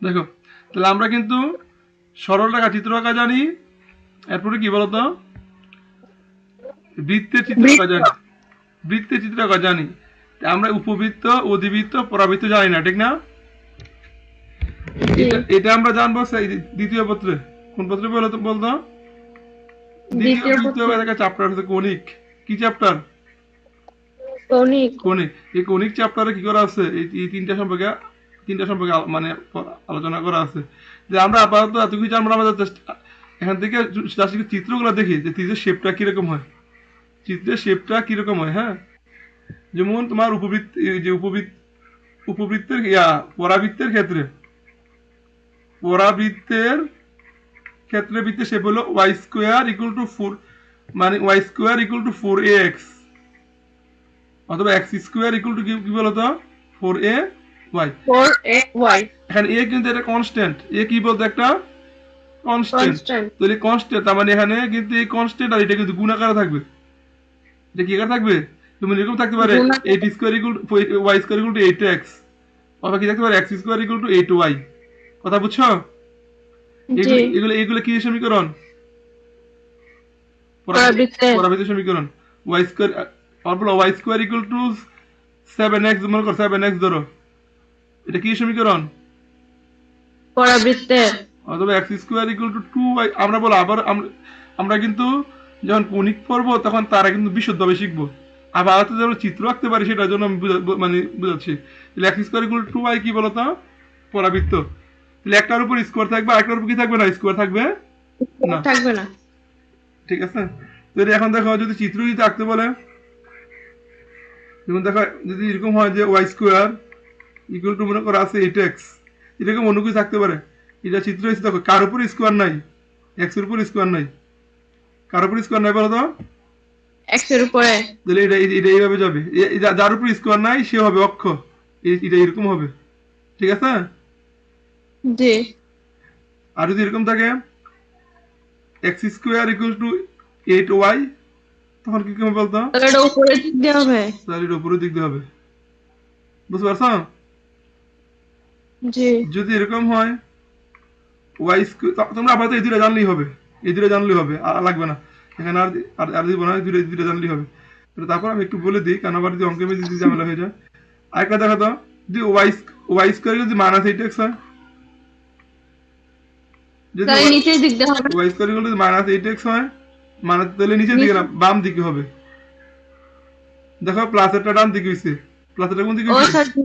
দেখো, তাহলে আমরা কিন্তু সরল রেখা চিত্র আঁকা জানি, এরপরে কি বলতো, বৃত্তের চিত্র আঁকা বৃত্ত। জানি। বৃত্তের চিত্র আঁকা জানি, তা আমরা উপবৃত্ত, অধিবৃত্ত, পরাবৃত্ত জানি না, ঠিক না? জি। এটা এটা আমরা জানবো দ্বিতীয় পত্রে। কোন পত্রে বলতো বলতো? দ্বিতীয় দ্বিতীয় পত্রে। একটা চ্যাপ্টার আছে কৌণিক। কি চ্যাপ্টার? কৌণিক। কৌণিক। এই কৌণিক চ্যাপ্টারে কি করা আছে, এই তিনটা সম্পর্কে মানে আলোচনা করা আছে। যে আমরা আপাতত এত কিছু আমরা আমাদের এখান থেকে জাস্ট চিত্রগুলো দেখি যে চিত্রের শেপটা কিরকম হয়, চিত্রের শেপটা কিরকম হয়। হ্যাঁ, যেমন তোমার উপবৃত্ত, এই যে উপবৃত্তের পরাবৃত্তের ক্ষেত্রে, পরাবৃত্তের ক্ষেত্রে বৃত্তের শেপ হলো ওয়াই স্কোয়ার ইকুয়াল টু 4, মানে Y square equal two 4ax, অথবা এক্স স্কোয়ার ইকুয়াল টু কি বলতো, 4ay। 4ay। এখানে এ কিন্তু এটা কনস্ট্যান্ট, এ কি বলতো, একটা কনস্ট্যান্ট। কনস্ট্যান্ট। তাহলে কনস্ট্যান্ট তার মানে এখানে কিন্তু এই কনস্ট্যান্ট আর এটা কিন্তু গুণাকারে থাকবে। এটা কি আকারে থাকবে? তুমি এরকম থাকতে পারে গুণ এইট আকারে। Square equal Y square equal to 8x, অথবা কি থাকতে পারে x square equal to 8y। কথা বুঝছো? জি। এগুলো এগুলো এগুলো কি সমীকরণ? পরাবৃত্তের। পরাবৃত্ত সমীকরণ। ওয়াই স্কোয়ার, অথবা Y square equal to 7x, মনে করো 7x ধরো, এটা কি সমীকরণ? পরাবৃত্তের। অথবা x square equal two 2y। আমরা বলো আবার আমরা কিন্তু যখন কৌণিক পড়বো তখন তারা কিন্তু বিশুদ্ধভাবে শিখবো। আবার আলাদা যেমন চিত্র আঁকতে পারি সেটার জন্য আমি মানে বুঝাচ্ছি। তাহলে X square equal to Y কি বলতো, পরাবৃত্ত। তাহলে একটার উপর স্কোয়ার থাকবে, আরেকটার উপর কি থাকবে না, স্কোয়ার থাকবে না। থাকবে না। ঠিক আছে? তো এখন দেখো যদি চিত্র যদি আঁকতে বলে, যেমন দেখো যদি এরকম হয় যে ওয়াই স্কোয়ার ইকুয়াল টু মনে করো আছে 8x, এরকম অন্য কিছু থাকতে পারে। এটা চিত্র হয়েছে, দেখো কার উপর স্কোয়ার নাই, এক্স এর উপর স্কোয়ার নাই, কার উপর স্কোয়ার নাই বলো তো? এক্স এর উপরে। তাহলে এটা এটা এইভাবে যাবে, যার উপর স্কোয়ার নাই সে হবে অক্ষ, এটা এরকম হবে। ঠিক আছে? জি। আর যদি এরকম থাকে x square equal to 8y, তখন কি হবে বলতো? তাহলে এটা উপরের দিক দিয়ে হবে। তাহলে এটা উপরের দিক দিয়ে হবে। বুঝতে পারছো? জি। যদি এরকম হয় ওয়াই স্কোয়ার, তোমরা আপাতত এই দুটো জানলেই হবে, এই দুটো জানলেই হবে, আর লাগবে না এখানে। আর আর আর দিব না, এই দুটো জানলেই হবে। তারপর আমি একটু বলে দিই, কারণ আবার যদি অঙ্কের মধ্যে যদি ঝামেলা হয়ে যায়। আরেকটা দেখো তো, যদি ওয়াই স্কোয়ার যদি মাইনাস 8x হয়, যদি তাহলে নিচের দিক দিয়ে হবে। ওয়াই স্কোয়ার যদি মাইনাস 8x হয়, মানে তাহলে নিচের দিকে নিচে। না, বাম দিকে হবে। দেখো প্লাসেরটা ডান দিকে হয়েছে, প্লাসেরটা কোন দিকে ও হয়েছে, সরি।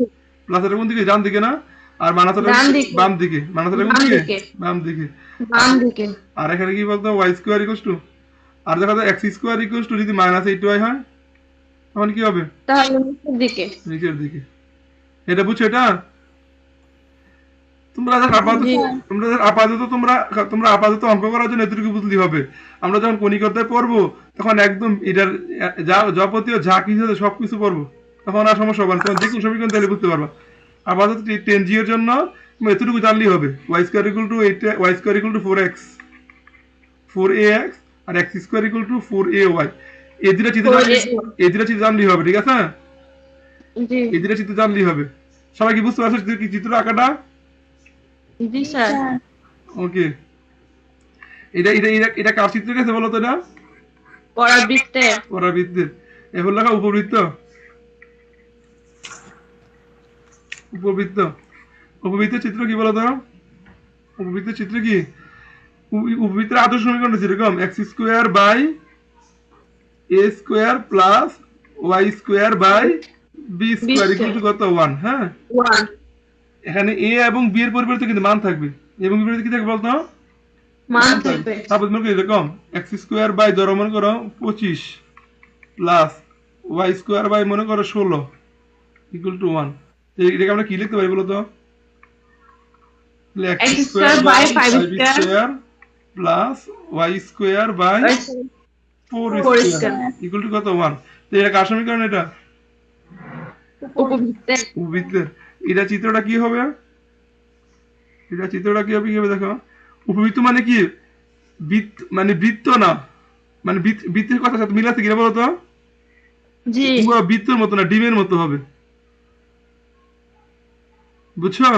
প্লাসেরটা কোন দিকে, ডান দিকে না? আর মাইনাসেরটা ডান দিকে। বাম দিকে, মাইনাসেরটা কোন বাম দিকে, দিকে। বাম দিকে। বাম দিকে। আর এখানে কি বলতো, ওয়াই স্কোয়ার ইকুয়াল টু, আর দেখো তো এক্স স্কোয়ার ইকুয়াল টু যদি মাইনাস 8y হয়, তখন কি হবে? তাহলে নিচের দিকে। নিচের দিকে। এটা বুঝছো এটা? তোমরা যখন আপাতত জি। তোমরা যখন আপাতত তোমরা তোমরা আপাতত অঙ্ক করার জন্য এতটুকু বুঝলেই হবে। আমরা যখন কণিকতায় পড়বো তখন একদম এটার যা যাবতীয় যা কিছু আছে সব কিছু পড়বো, তখন আর সমস্যা হবে না, তখন যে কোনো সমীকরণ তাহলে বুঝতে পারবা। আপাতত 10g এর জন্য তুমি এতটুকু জানলেই হবে, Y square equal to 8, Y square equal to 4x, 4ax, আর x square equal to 4ay। এই দুটা চিত্র জানলে, এই দুটা চিত্র জানলেই হবে। ঠিক আছে? জি। এই দুটা চিত্র জানলেই হবে। সবাই কি বুঝতে পারছো কি চিত্র আঁকাটা? জি স্যার। ওকে। এটা কার চিত্র গেছে বলো তো? এটা পরাবৃত্তের। পরাবৃত্তের। এবার লেখা উপবৃত্ত। উপবৃত্ত, উপবৃত্তের চিত্র কি বলো তো? উপবৃত্তের চিত্র কি? উপবৃত্তের আদর্শ সমীকরণ যেরকম X square by A square plus Y square by B square equal to কত, 1। হ্যাঁ, 1। এখানে এ এবং বি এর পরিবর্তে কিন্তু মান থাকবে, এবং বিপরীতে কি থাকবে বলতো? মান মান থাকবে। থাকবে। তারপর মনে করো এরকম এক্স স্কোয়ার বাই ধরো মনে করো 25 প্লাস ওয়াই স্কোয়ার বাই মনে করো 16 ইকুয়াল টু 1। এটাকে আমরা কি লিখতে পারি বলতো? X X square square by by 5 five square. Square plus Y square by 4 4 square square. Equal to কত, 1। তো এটা কার সমীকরণ? এটা উপবৃত্তের। উপবৃত্তের। এটা চিত্রটা কি হবে? এটা চিত্রটা কি হবে, কি হবে দেখো। উপবৃত্ত মানে কি, বৃত্ত মানে বৃত্ত না, মানে বৃত্তের কথার সাথে মিল আছে কিনা বলতো? জি। পুরো বৃত্তের মতো না, ডিমের মতো হবে। বুঝছো?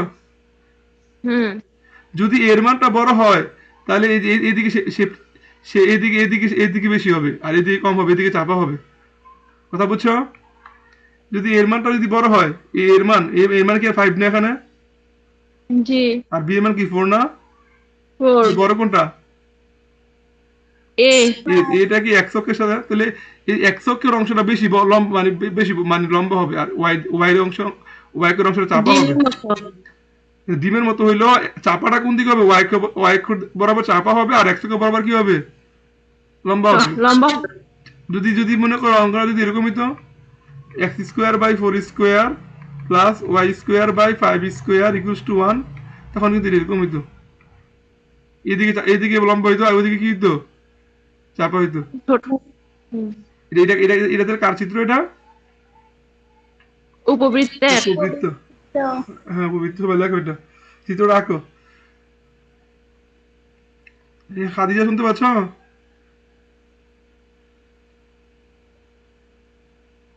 হুম। যদি এর মানটা বড় হয় তাহলে এদিকে সে এদিকে বেশি হবে আর এদিকে কম হবে, এদিকে চাপা হবে। কথা বুঝছো? যদি এর মানটা যদি বড় হয়, এর মান কি 5 না এখানে? জি। আর বি এর মান কি 4 না? ফোর। বড় কোনটা? এ। এটা কি এক্স অক্ষের সাথে, তাহলে এই এক্স অক্ষের অংশটা বেশি লম্বা, মানে বেশি মানে লম্বা হবে, আর ওয়াই অংশ, ওয়াই এর অংশটা চাপা হবে। ডিমের মতো। ডিমের মতো হইলো, চাপাটা কোন দিকে হবে? ওয়াই বরাবর চাপা হবে, আর এক্স অক্ষ বরাবর কি হবে? লম্বা হবে। লম্বা। যদি যদি মনে করো অঙ্কটা যদি এরকমই তো, X square by 4 square plus Y square by 5 square equals to 1, তখন কিন্তু এরকম হইতো। এদিকে লম্বা হইতো আর ওইদিকে কি হইতো? চাপা হইতো। ছোট। হুম। এটা এটা এটা তাহলে কার চিত্র এটা? উপবৃত্তের। উপবৃত্ত। হ্যাঁ উপবৃত্ত সবাই লেখো এটা, চিত্রটা আঁকো। খাদিজা শুনতে পাচ্ছ?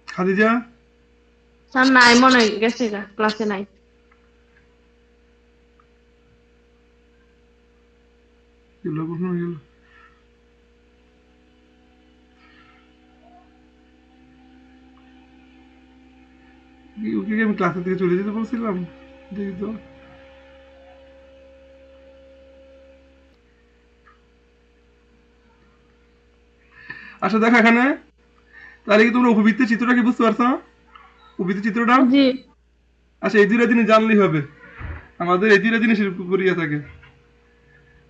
খাদিজা? স্যার নাই মনে হয়, গেছে গা, ক্লাসে নাই। গেল কোথায় গেল? ওকে কি আমি ক্লাসের দিকে চলে যেতে বলছিলাম? দেখি তো। আচ্ছা দেখো এখানে, তাহলে কি তোমরা উপবৃত্তের চিত্রটা কি বুঝতে পারছো? উপবৃত্তের চিত্রটা? জি। আচ্ছা এই দুইটা জিনিস জানলেই হবে, আমাদের এই দুইটা জিনিসের উপর ইয়ে থাকে।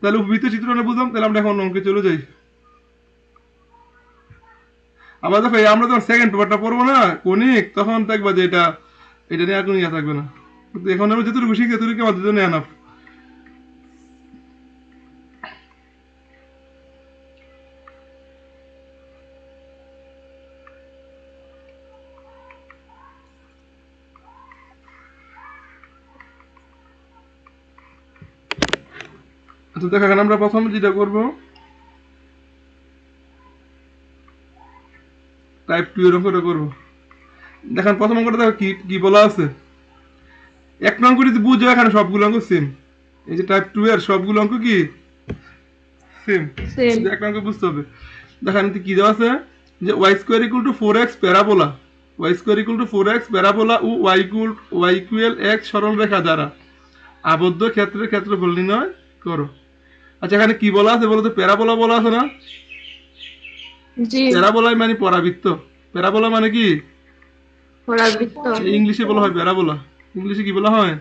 তাহলে উপবৃত্তের চিত্রটা বুঝলাম, তাহলে আমরা এখন অঙ্কে চলে যাই। আবার দেখো আমরা যখন সেকেন্ড পেপারটা পড়বো না কনিক, তখন দেখবা যে এটা এটা নিয়ে আর কোনো ইয়ে থাকবে না। কিন্তু এখন আমরা যেটুকু শিখছি এতটুকু আমাদের জন্য এনাফ। আচ্ছা দেখো এখানে আমরা প্রথম যেটা করবো, টাইপ 2 এর অঙ্কটা করবো। দেখেন প্রথম অঙ্কটা দেখো কি কি বলা আছে। এক নং করে যদি বুঝো, এখানে সবগুলো অঙ্ক সেম। এই যে টাইপ 2 এর সবগুলো অঙ্ক কি সেম। সেম। এক নং করে বুঝতে হবে। দেখেন কি দেওয়া আছে, যে Y square equal to 4x parabola, Y square equal to 4x parabola ও ওয়াই ইকুয়াল x সরল রেখা দ্বারা আবদ্ধ ক্ষেত্রের ক্ষেত্রফল নির্ণয় করো। আচ্ছা এখানে কি বলা আছে বলো তো? প্যারাবোলা বলা আছে না? জি। প্যারাবোলাই মানে পরাবৃত্ত। প্যারাবোলা মানে কি? পরাবৃত্ত। ইংলিশে বলা হয় প্যারাবোলা। ইংলিশে কি বলা হয়?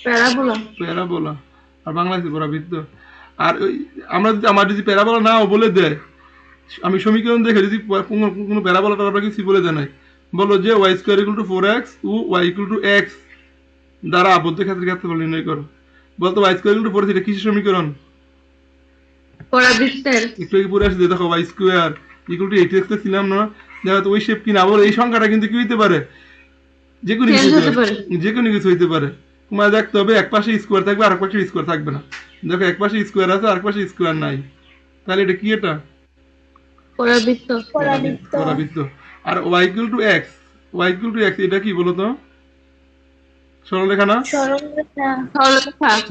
প্যারাবোলা। প্যারাবোলা। আর বাংলাদেশে পরাবৃত্ত। আর আমরা যদি আমার যদি প্যারাবোলা নাও বলে দেয়, আমি সমীকরণ দেখে যদি কোনো প্যারাবোলাটা আমরা কিছু বলে দেয় নাই, বলো যে Y square equal to 4x ও ওয়াই ইকুয়াল টু x দ্বারা আবদ্ধ ক্ষেত্রের ক্ষেত্রফল নির্ণয় করো। বলতো ওয়াই স্কোয়ার ইকুয়াল টু 4, এটা কিসের সমীকরণ? পরাবৃত্তের। একটু আগে পরে আসছে দেখো, Y square equal to 8x ছিলাম না? দেখো তো ওই শেপ কিনা, আবার এই সংখ্যাটা কিন্তু কি হইতে পারে? যে কোনো কিছু চেঞ্জ হইতে হতে পারে, পারে। যে কোনো কিছু হইতে পারে। তোমার দেখতে হবে এক পাশে স্কোয়ার থাকবে আর এক পাশে স্কোয়ার থাকবে না। দেখো এক পাশে স্কোয়ার আছে আর এক পাশে স্কোয়ার নাই, তাহলে এটা কি? এটা পরাবৃত্ত। পরাবৃত্ত। আর y equal to x, y equal to x এটা কি বলতো? সরলরেখা না? সরলরেখা।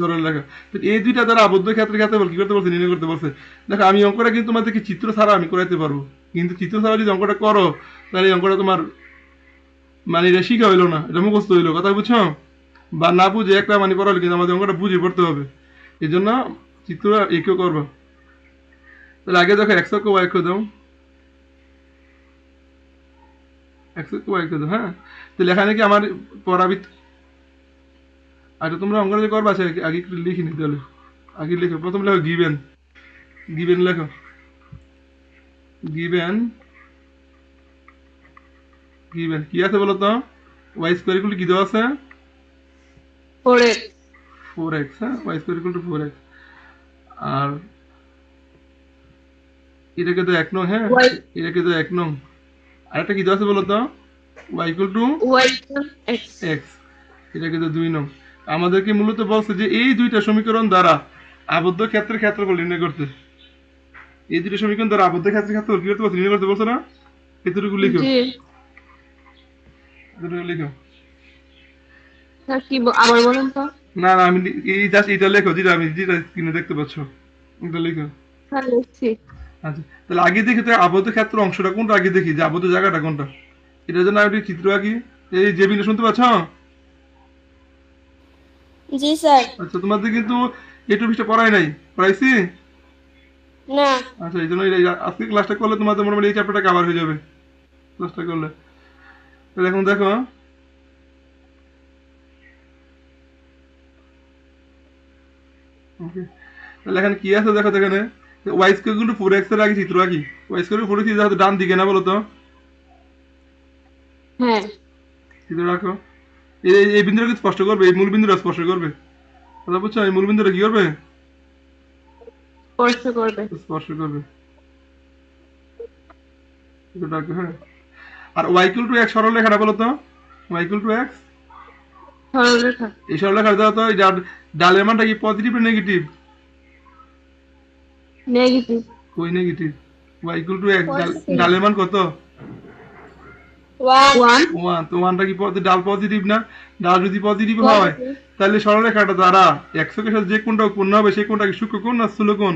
সরলরেখা। তো এই দুইটা দ্বারা আবদ্ধ ক্ষেত্রের ক্ষেত্রফল কি করতে বলছে? নির্ণয় করতে বলছে। দেখো আমি অঙ্কটা কিন্তু তোমাদেরকে চিত্র ছাড়া আমি করাইতে পারবো, কিন্তু চিত্র ছাড়া যদি অঙ্কটা করো তাহলে এই অঙ্কটা তোমার মানে এটা শিখা হইলো না, এটা মুখস্থ হইলো। কথা বুঝছো? বা না বুঝে একটা মানে পড়া হলো, কিন্তু আমাদের অঙ্কটা বুঝে পড়তে হবে। এই জন্য চিত্র এঁকেও করবো। তাহলে আগে দেখো এক্স অক্ষ ওয়াই অক্ষ দাও, এক্স অক্ষ ওয়াই অক্ষ দাও। হ্যাঁ তাহলে এখানে কি আমার পরাবৃত্ত। আচ্ছা তোমরা অঙ্কটা যে করবা, আচ্ছা আগে একটু লিখে নিতে হলে আগে লেখো। প্রথম লেখো গিভেন, গিভেন লেখো, গিভেন, গিভেন কি আছে বলো তো? ওয়াই স্কোয়ার ইকুয়াল টু কি দেওয়া আছে? 4x। 4x। হ্যাঁ Y square equal to 4x। আর এটাকে তো 1 নং। হ্যাঁ ওয়াই। এটাকে তো 1 নং। আরেকটা কি দেওয়া আছে বলো তো? Y equal to Y X. x, এটাকে তো 2 নং। আমাদেরকে মূলত বলছে যে এই দুইটা সমীকরণ দ্বারা আবদ্ধ ক্ষেত্রের ক্ষেত্রফল নির্ণয় করতে। এই দুইটা সমীকরণ দ্বারা আবদ্ধ ক্ষেত্রের ক্ষেত্রফল কি করতে বলছে? নির্ণয় করতে বলছে না? এতটুকু লিখো, জি। এতটুকু লিখো। স্যার কি আবার বলেন তো? না না আমি এই জাস্ট এটা লেখো যেটা আমি যেটা স্ক্রিনে দেখতে পাচ্ছ, এটা লেখো। হ্যাঁ লিখছি। আচ্ছা, তাহলে আগে দেখি তো আবদ্ধ ক্ষেত্র অংশটা কোনটা, আগে দেখি যে আবদ্ধ জায়গাটা কোনটা। এটার জন্য আমি একটি চিত্র আঁকি। এই যে বিন্দু শুনতে পাচ্ছ? জি স্যার। আচ্ছা, তোমাদের কিন্তু একটু পৃষ্ঠা পড়াই নাই, পড়াইছি? না। আচ্ছা, এই জন্য আজকে ক্লাসটা করলে তোমাদের মোটামুটি এই চ্যাপ্টারটা কভার হয়ে যাবে ক্লাসটা করলে। তাহলে এখন দেখো, ওকে, তাহলে এখানে কি আছে দেখো তো, এখানে ওয়াই স্কোয়ার গুলো 4x এর আগে চিত্র আঁকি। ওয়াই স্কোয়ার 4x দেখো তো ডান দিকে না, বলো তো? হ্যাঁ চিত্র রাখো। এই বিন্দুটা কি স্পষ্ট করবে, এই মূল বিন্দুটা স্পষ্ট করবে, কথা বুঝছো? এই মূল বিন্দুটা কি করবে? স্পর্শ করবে। স্পর্শ করবে। চিত্র রাখো, হ্যাঁ। আর ওয়াই ইকুয়াল টু এক্স সরল রেখাটা বলো তো, ওয়াই ইকুয়াল টু এক্স, সরলরেখা। এই সরল রেখা দাও তো, এই ডালের মানটা কি পজিটিভ না নেগেটিভ? নেগেটিভ। কই negative? Y equal to X, Positive. ডালের মান কত? 1. 1 ওয়ান। তো ওয়ানটা কি ডাল পজিটিভ না? ডাল যদি পজিটিভ হয় Positive. তাহলে সরলরেখাটা দ্বারা এক্স এর সাথে যে কোণটা উৎপন্ন হবে সেই কোণটা কি সূক্ষ্মকোণ না স্থূলকোণ?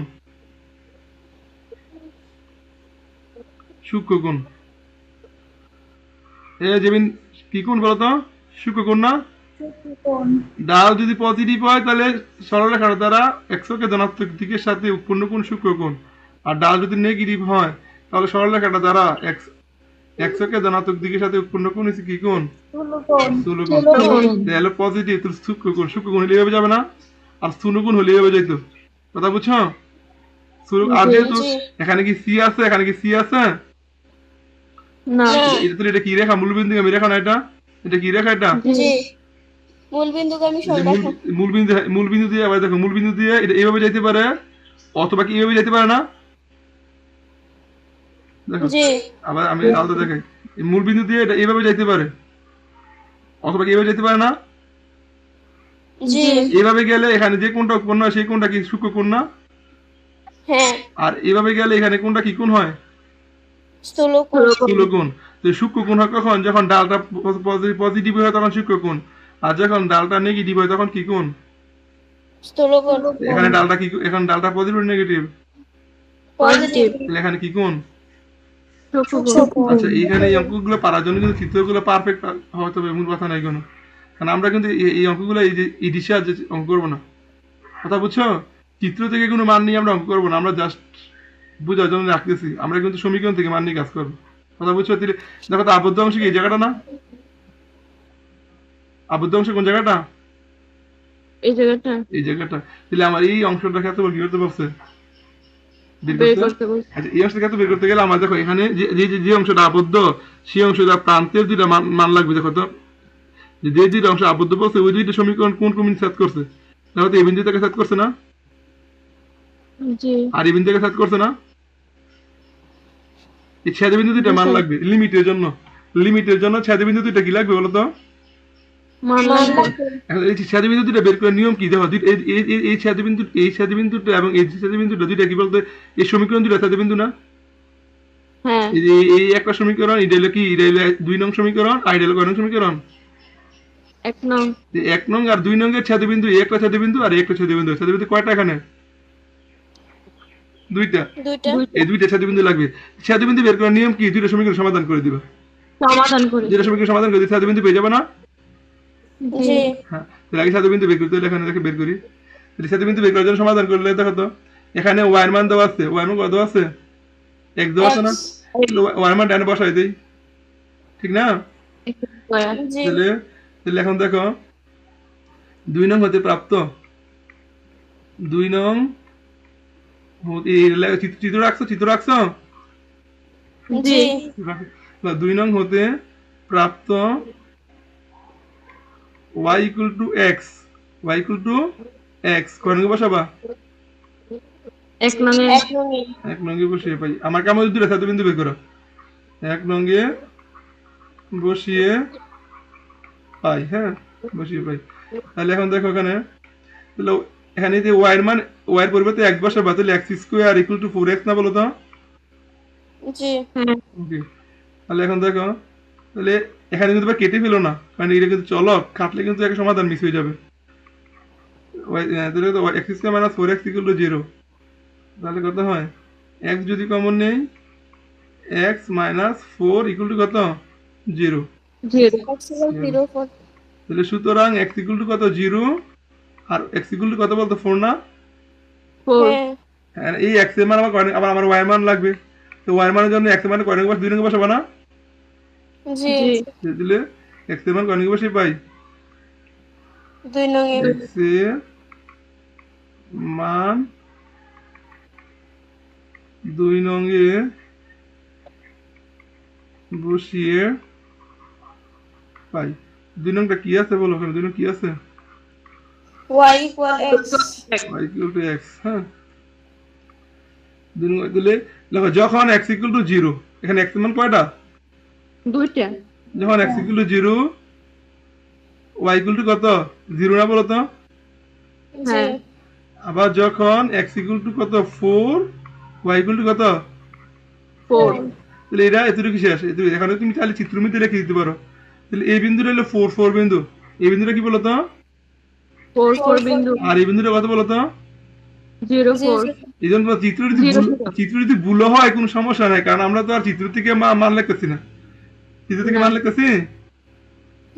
সূক্ষ্মকোণ। যেমন কি কোণ বলতো? সূক্ষ্মকোণ না? ডাল যদি পজিটিভ হয় তাহলে সরলরেখাটা দ্বারা এক্স কে ধনাত্মক দিকের সাথে উৎপন্ন কোণ সূক্ষ্মকোণ। আর ডাল যদি নেগেটিভ হয় তাহলে সরলরেখাটা দ্বারা এক্স কে ধনাত্মক দিকের সাথে উৎপন্ন কোণ হচ্ছে কি কোণ? স্থূলকোণ। তাহলে পজিটিভ তো সূক্ষ্মকোণ, সূক্ষ্মকোণ হলে এভাবে যাবে না, আর স্থূলকোণ হলে এভাবে যাইতো, কথা বুঝছো? আর যেহেতু জি। এখানে কি সি আছে, এখানে কি সি আছে? না। না। এটা তো, এটা কি রেখা? মূলবিন্দু আমি রেখা না এটা? এটা কি রেখা এটা? জি। মূলবিন্দুগামী এই যে সরলরেখা। মূলবিন্দু দিয়ে আবার দেখো, মূলবিন্দু দিয়ে এটা এইভাবে যাইতে পারে, অথবা কি এইভাবে যাইতে পারে না? দেখো, জি। আবার আমি আলাদা দেখাই। এই মূলবিন্দু দিয়ে এটা এইভাবে যাইতে পারে, অথবা কি এইভাবে যাইতে পারে না? জি। এইভাবে গেলে এখানে যে কোণটা উৎপন্ন হয় সেই কোণটা কি সূক্ষ্মকোণ না? হ্যাঁ। আর এইভাবে গেলে এখানে কোণটা কি কোণ হয়? স্থূলকোণ। স্থূলকোণ। তো সূক্ষ্মকোণ হয় কখন? যখন ডালটা পজিটিভ হয় তখন সূক্ষ্মকোণ, আর যখন ডালটা নেগেটিভ হয় তখন কি কোণ? স্থূলকোণ। এখানে ডালটা কি, এখন ডালটা পজিটিভ নেগেটিভ? পজিটিভ। তাহলে এখানে কি কোণ? সূক্ষ্মকোণ। আচ্ছা, এইখানে এই অঙ্কগুলো পারার জন্য কিন্তু চিত্রগুলো পারফেক্ট হতে হবে, মূল কথা নাই কোনো। কারণ আমরা কিন্তু এই অঙ্কগুলো এই যে এই দিশে আজ অঙ্ক করবো না, কথা বুঝছো? চিত্র থেকে কোনো মান নিয়ে আমরা অঙ্ক করবো না, আমরা জাস্ট বোঝার জন্য রাখতেছি, আমরা কিন্তু সমীকরণ থেকে মান নিয়ে কাজ করবো, কথা বুঝছো? দেখো তো আবদ্ধ অংশ কি এই জায়গাটা না? আবদ্ধ অংশ কোন জায়গাটা? এই জায়গাটা এই জায়গাটা। তাহলে আমার এই অংশটা ক্ষেত্রে কি করতে পারছে? বের বের করতে। করতে বলছি। আচ্ছা, এই অংশটা ক্ষেত্রে বের করতে গেলে আমার দেখো এখানে যে অংশটা আবদ্ধ সেই অংশটা প্রান্তের দুইটা মান লাগবে। দেখো তো, যে দুইটা অংশ আবদ্ধ বলছে ওই দুইটা সমীকরণ কোন কোন সেট করছে? দেখো তো, এই বিন্দু থেকে সেট করছে না? জি। আর এই বিন্দু থেকে সেট করছে না? এই ছেদ বিন্দু দুইটা মান লাগবে লিমিটের জন্য। লিমিটের জন্য ছেদ বিন্দু দুইটা কি লাগবে বলো তো? মান মান লাগবে। লাগবে। এখন এই ছেদ বিন্দু দুইটা বের করার নিয়ম কি? দেখো, এই ছেদ বিন্দুটা এবং এই ছেদ বিন্দুটা দুইটা কি বলতে, এই সমীকরণ দুইটা ছেদ বিন্দু না? হ্যাঁ এই যে এই একটা সমীকরণ, এটা হলো কি, এটা হলো 2 নং সমীকরণ, আর এটা হলো কয় নং সমীকরণ? 1 নং। 1 নং আর 2 নং এর ছেদবিন্দু, এই একটা ছেদবিন্দু আর এই একটা ছেদবিন্দু। ছেদবিন্দু কয়টা এখানে? দুইটা। দুইটা। এই দুইটা ছেদবিন্দু লাগবে। ছেদবিন্দু বের করার নিয়ম কি? দুইটা সমীকরণ সমাধান করে দিবা। সমাধান করি। দুইটা সমীকরণ সমাধান করে দিলে ছেদবিন্দু পেয়ে যাবে না? জি। জি। হ্যাঁ, তাহলে আগে ছেদবিন্দু বের করতে হলে এখানে দেখে বের করি। তাহলে ছেদবিন্দু বের করার জন্য সমাধান করলে দেখো তো, এখানে y এর মান দেওয়া আছে, y এর মান কত দেওয়া আছে? x দেওয়া আছে না? X। তাহলে y এর মান ডানে বসাই দেই, ঠিক না? স্কয়ার। জি। তাহলে তাহলে এখন দেখো, 2 নং হতে প্রাপ্ত, 2 নং চিত্র রাখছো, চিত্র রাখছো? জি। 2 নং হতে প্রাপ্ত y equal to x, y equal to x কয় নঙ্গে বসাবা? 1 নং এ। 1 নং এ। 1 নঙ্গে বসিয়ে পাই। আমার কাম হচ্ছে দুটো ছেদবিন্দু বের করো। 1 নঙ্গে বসিয়ে পাই, হ্যাঁ, বসিয়ে পাই। তাহলে এখন দেখো এখানে, তাহলে এখানে যে y এর মান, y এর পরিবর্তে x বসাবা, তাহলে x square equal to 4x না বলো তো? জি। হ্যাঁ ওকে, তাহলে এখন দেখো, তাহলে এখানে কিন্তু কেটে ফেলো না, কারণ এটা কিন্তু চলক, কাটলে কিন্তু একটা সমাধান মিস হয়ে যাবে। তাহলে কত x square minus 4x equal to 0, তাহলে কত হয় x যদি কমন নেই x মাইনাস 4 ইকুয়াল টু কত 0। 0 x equal 0 4 তাহলে সুতরাং x ইকুয়াল টু কত 0 আর x ইকুয়াল টু কত বলতো 4 না? 4 হ্যাঁ হ্যাঁ, এই x এর মান আবার আমার y এর মান লাগবে, তো y এর মানের জন্য x এর মানে কয় নম্বর 2 নম্বর বসাবো না? জি জি দিলে x এর মান কয় নম্বর বসে পাই 2 নঙে x এর মান 2 নঙ্গে বসিয়ে পাই। 2 নংটা কি আছে বলো, ওখানে 2 নং কি আছে? y equal x y equal to x। হ্যাঁ, 2 নং দিলে দেখো যখন x ইকুয়াল টু 0, এখানে x এর মান কয়টা? দুইটা যখন x equal to 0 y equal to কত 0 না বলো তো? জি হ্যাঁ আবার যখন x ইকুয়াল টু কত 4 y ইকুয়াল টু কত? 4 তাহলে এটা এতটুকু শেষ। এতটুকু এখানে তুমি চাইলে চিত্রমিতে লিখে দিতে পারো। তাহলে এই বিন্দুটা হলো 4 বিন্দু, এই বিন্দুটা কি বলো তো? 4 বিন্দু আর এই বিন্দুটা কত বলো তো? 0 জি 4 এই জন্য চিত্র যদি ভুল হয় কোনো সমস্যা নাই, কারণ আমরা তো আর চিত্র থেকে মান লিখতেছি না। চিত্র থেকে মান লিখতেছি,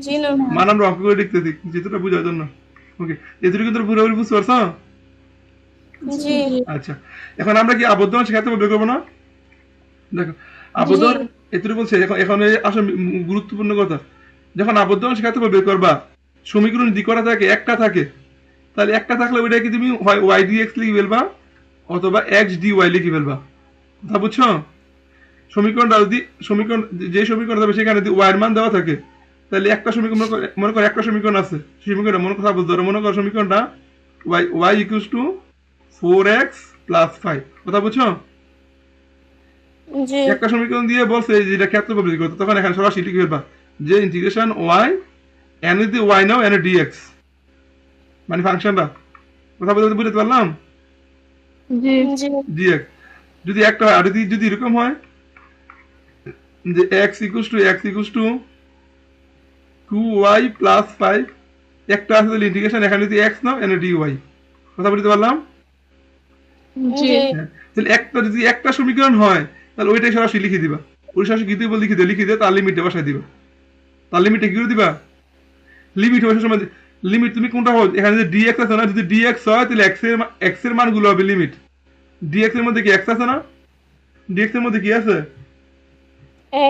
জি না মান আমরা অঙ্ক করে লিখতেছি চিত্রটা বোঝার জন্য। ওকে, এতটুকু কিন্তু পুরোপুরি বুঝতে পারছো? জি আচ্ছা, এখন আমরা কি আবদ্ধ শেখাতে বের করবো না? দেখো আবদ্ধ এতটুকু বলছে। এখন এখন আসলে গুরুত্বপূর্ণ কথা, যখন আবদ্ধ শেখাতে বের করবা, সমীকরণ যদি করা থাকে একটা থাকে, তাহলে একটা থাকলে ওইটা কি তুমি হয় ওয়াই ডি এক্স লিখে ফেলবা অথবা এক্স ডি ওয়াই লিখে ফেলবা। কথা বুঝছো? সমীকরণটা যদি যে সমীকরণ হবে সেখানে যদি ওয়াই এর মান দেওয়া থাকে, তাহলে একটা সমীকরণ মনে করো একটা সমীকরণ আছে, সেই সমীকরণটা মনে কথা বুঝতে মনে করো সমীকরণটা Y Y equals to 4x plus 5। কথা বুঝছো? জি একটা সমীকরণ দিয়ে বলছে যে এটা ক্ষেত্রফল বের করতে, তখন এখানে সরাসরি লিখে ফেলবা যে ইন্টিগ্রেশন ওয়াই এন যদি ওয়াই নাও এন ডিএক্স, মানে ফাংশনটা। কথা বলতে বুঝতে পারলাম? জি জি ডিএক্স যদি একটা হয়, আর যদি এরকম হয় যে x equals to 2y plus 5, একটা আছে তাহলে ইন্টিগ্রেশন এখানে যদি x নাও এন ডিওয়াই। কথা বলতে পারলাম? জি হ্যাঁ, তাহলে যদি একটা সমীকরণ হয় তাহলে ওইটাই সরাসরি লিখে দিবা। ওই সরাসরি গীতে বল লিখে দিয়ে তার লিমিটে বসাই দিবা। তার লিমিটে কি করে দিবা? লিমিট বসার সময় লিমিট তুমি কোনটা হয়, এখানে যদি ডিএক্স আছে না, যদি ডিএক্স হয় তাহলে এক্স এর মানগুলো হবে লিমিট। ডিএক্স এর মধ্যে কি এক্স আছে না? ডিএক্স এর মধ্যে কি আছে?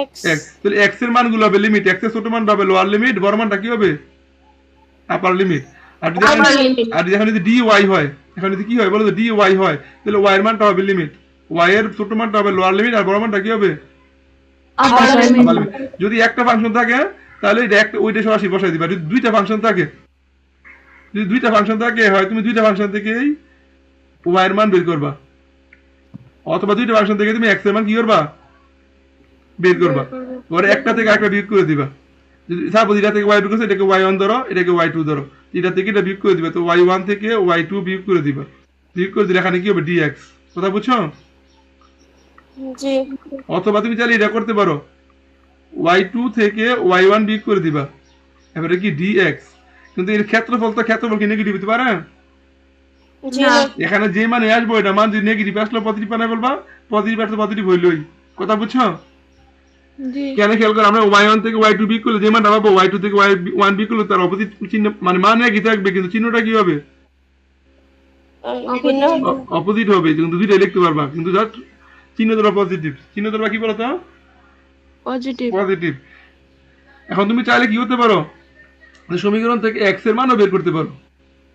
x x. তাহলে এক্স এর মানগুলো হবে লিমিট, এক্স এর ছোট মানটা হবে লোয়ার লিমিট, বড় মানটা কি হবে আপার লিমিট। আর যদি Upper limit। এখন যদি ডি ওয়াই হয়, এখন যদি কি হয় বলো তো, ডি ওয়াই হয় তাহলে ওয়াই এর মানটা হবে লিমিট, ওয়াই এর ছোট মানটা হবে লোয়ার লিমিট আর বড় মানটা কি হবে আপার আপার লিমিট লিমিট। যদি একটা ফাংশন থাকে তাহলে এটা একটা ওইটা সরাসরি বসাই দিবা। যদি দুইটা ফাংশন থাকে, হয় তুমি দুইটা ফাংশন থেকেই ওয়াই এর মান বের করবা, অথবা দুইটা ফাংশন থেকে তুমি এক্স এর মান কি করবা বের করবা, পরে একটা থেকে একটা বিয়োগ করে দিবা। যদি সাপোজ এটা থেকে ওয়াই বের করছে, এটাকে ওয়াই ওয়ান ধরো, এটাকে ওয়াই টু ধরো, এটা থেকে এটা বিয়োগ করে দিবা, তো ওয়াই ওয়ান থেকে ওয়াই টু বিয়োগ করে দিবা। বিয়োগ করে দিলে এখানে কি হবে ডিএক্স। কথা বুঝছো? জি অথবা তুমি চাইলে এটা করতে পারো, ওয়াই টু থেকে ওয়াই ওয়ান বিয়োগ করে দিবা, এবারে কি ডিএক্স। কিন্তু এর ক্ষেত্রফল কি নেগেটিভ হতে পারে? জি না না এখানে যে মানে আসবো এটা মান যদি নেগেটিভ আসলে পজিটিভ বানাই বলবা, পজিটিভ আসলে পজিটিভ হইলই। কথা বুঝছো? জি কেন খেয়াল করে আমরা ওয়াই ওয়ান থেকে ওয়াই টু বিয়োগ করলে যে মানটা পাবো, ওয়াই টু থেকে ওয়াই ওয়ান বিয়োগ করলে তার অপোজিট চিহ্ন মানে মান একই থাকবে, কিন্তু চিহ্নটা কি হবে ভিন্ন অপোজিট হবে। কিন্তু দুইটা লিখতে পারবা, কিন্তু জাস্ট চিহ্ন ধরো পজিটিভ, চিহ্ন ধরবা কি বলতো পজিটিভ পজিটিভ। এখন তুমি চাইলে কি করতে পারো, যে সমীকরণ থেকে এক্স এর মানও বের করতে পারো।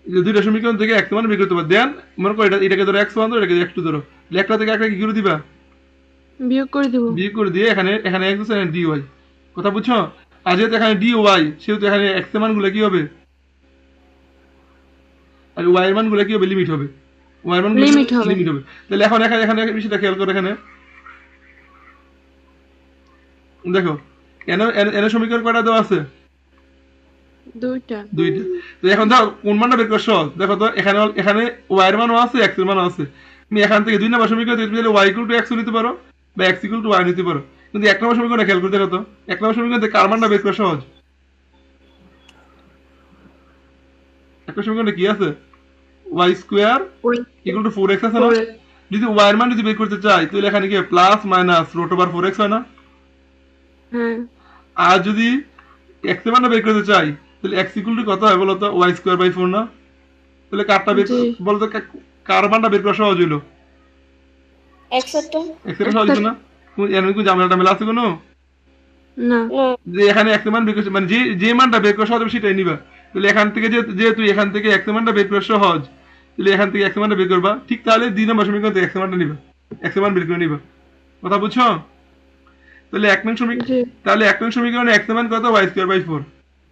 এই যে দুইটা সমীকরণ থেকে এক্স এর মান বের করতে পারো, দেন মনে করো এটাকে ধরো এক্স ওয়ান ধরো, এটাকে এক্স টু ধরো, একটা থেকে একটা কি করে দিবা বিয়োগ করে দিব বিয়োগ করে দিয়ে এখানে এখানে এক্স আছে ডি ওয়াই। কথা বুঝছো? আর যেহেতু এখানে ডি ওয়াই, সেহেতু এখানে এক্স এর মানগুলো কি হবে আর ওয়াই এর মানগুলো কি হবে লিমিট হবে, ওয়াই এর মানগুলো Limit হবে। লিমিট হবে। তাহলে এখন এখানে এখানে বিষয়টা খেয়াল করো, এখানে দেখো এন এন সমীকরণ কয়টা দেওয়া আছে? দুইটা দুইটা। তো এখন দাও কোন মানটা বের করছো, দেখো তো এখানে এখানে ওয়াই এর মানও আছে এক্স এর মানও আছে। তুমি এখান থেকে দুই নম্বর সমীকরণ থেকে তুমি ওয়াই ইকুয়াল টু এক্স নিতে পারো বা এক্স ইকুয়াল টু ওয়াই নিতে পারো। কিন্তু এক নম্বর সমীকরণটা খেয়াল করে দেখো তো, এক নম্বর সমীকরণ থেকে কার মানটা বের করা সহজ? একটা সমীকরণে কি আছে Y square equal to 4x আছে না? যদি ওয়াই এর মান যদি বের করতে চাই তাহলে এখানে কি plus minus root over 4x হয় না? হ্যাঁ আর যদি x এর মানটা বের করতে চাই তাহলে x ইকুয়াল টু কত হয় বলো তো? ওয়াই স্কোয়ার বাই 4 না? তাহলে কারটা বের জি। বলো তো কার মানটা বের করা সহজ হইলো? একসাথে x এর সহজ হইলো না? এর মধ্যে ঝামেলাটা মেলা আছে কোনো? না না যে এখানে x এর মান বের করছে মানে যে মানটা বের করা সহজ হবে সেটাই নিবা। তাহলে এখান থেকে যেহেতু এখান থেকে x এর মানটা বের করা সহজ, তাহলে এখান থেকে x এর মানটা বের করবা। ঠিক তাহলে 2 নম্বর সমীকরণ থেকে x এর মানটা নিবা, x এর মান বের করে নিবা। কথা বুঝছো? তাহলে এক নং সমীকরণ জি তাহলে এক নং সমীকরণে x এর মান কত? y square by 4।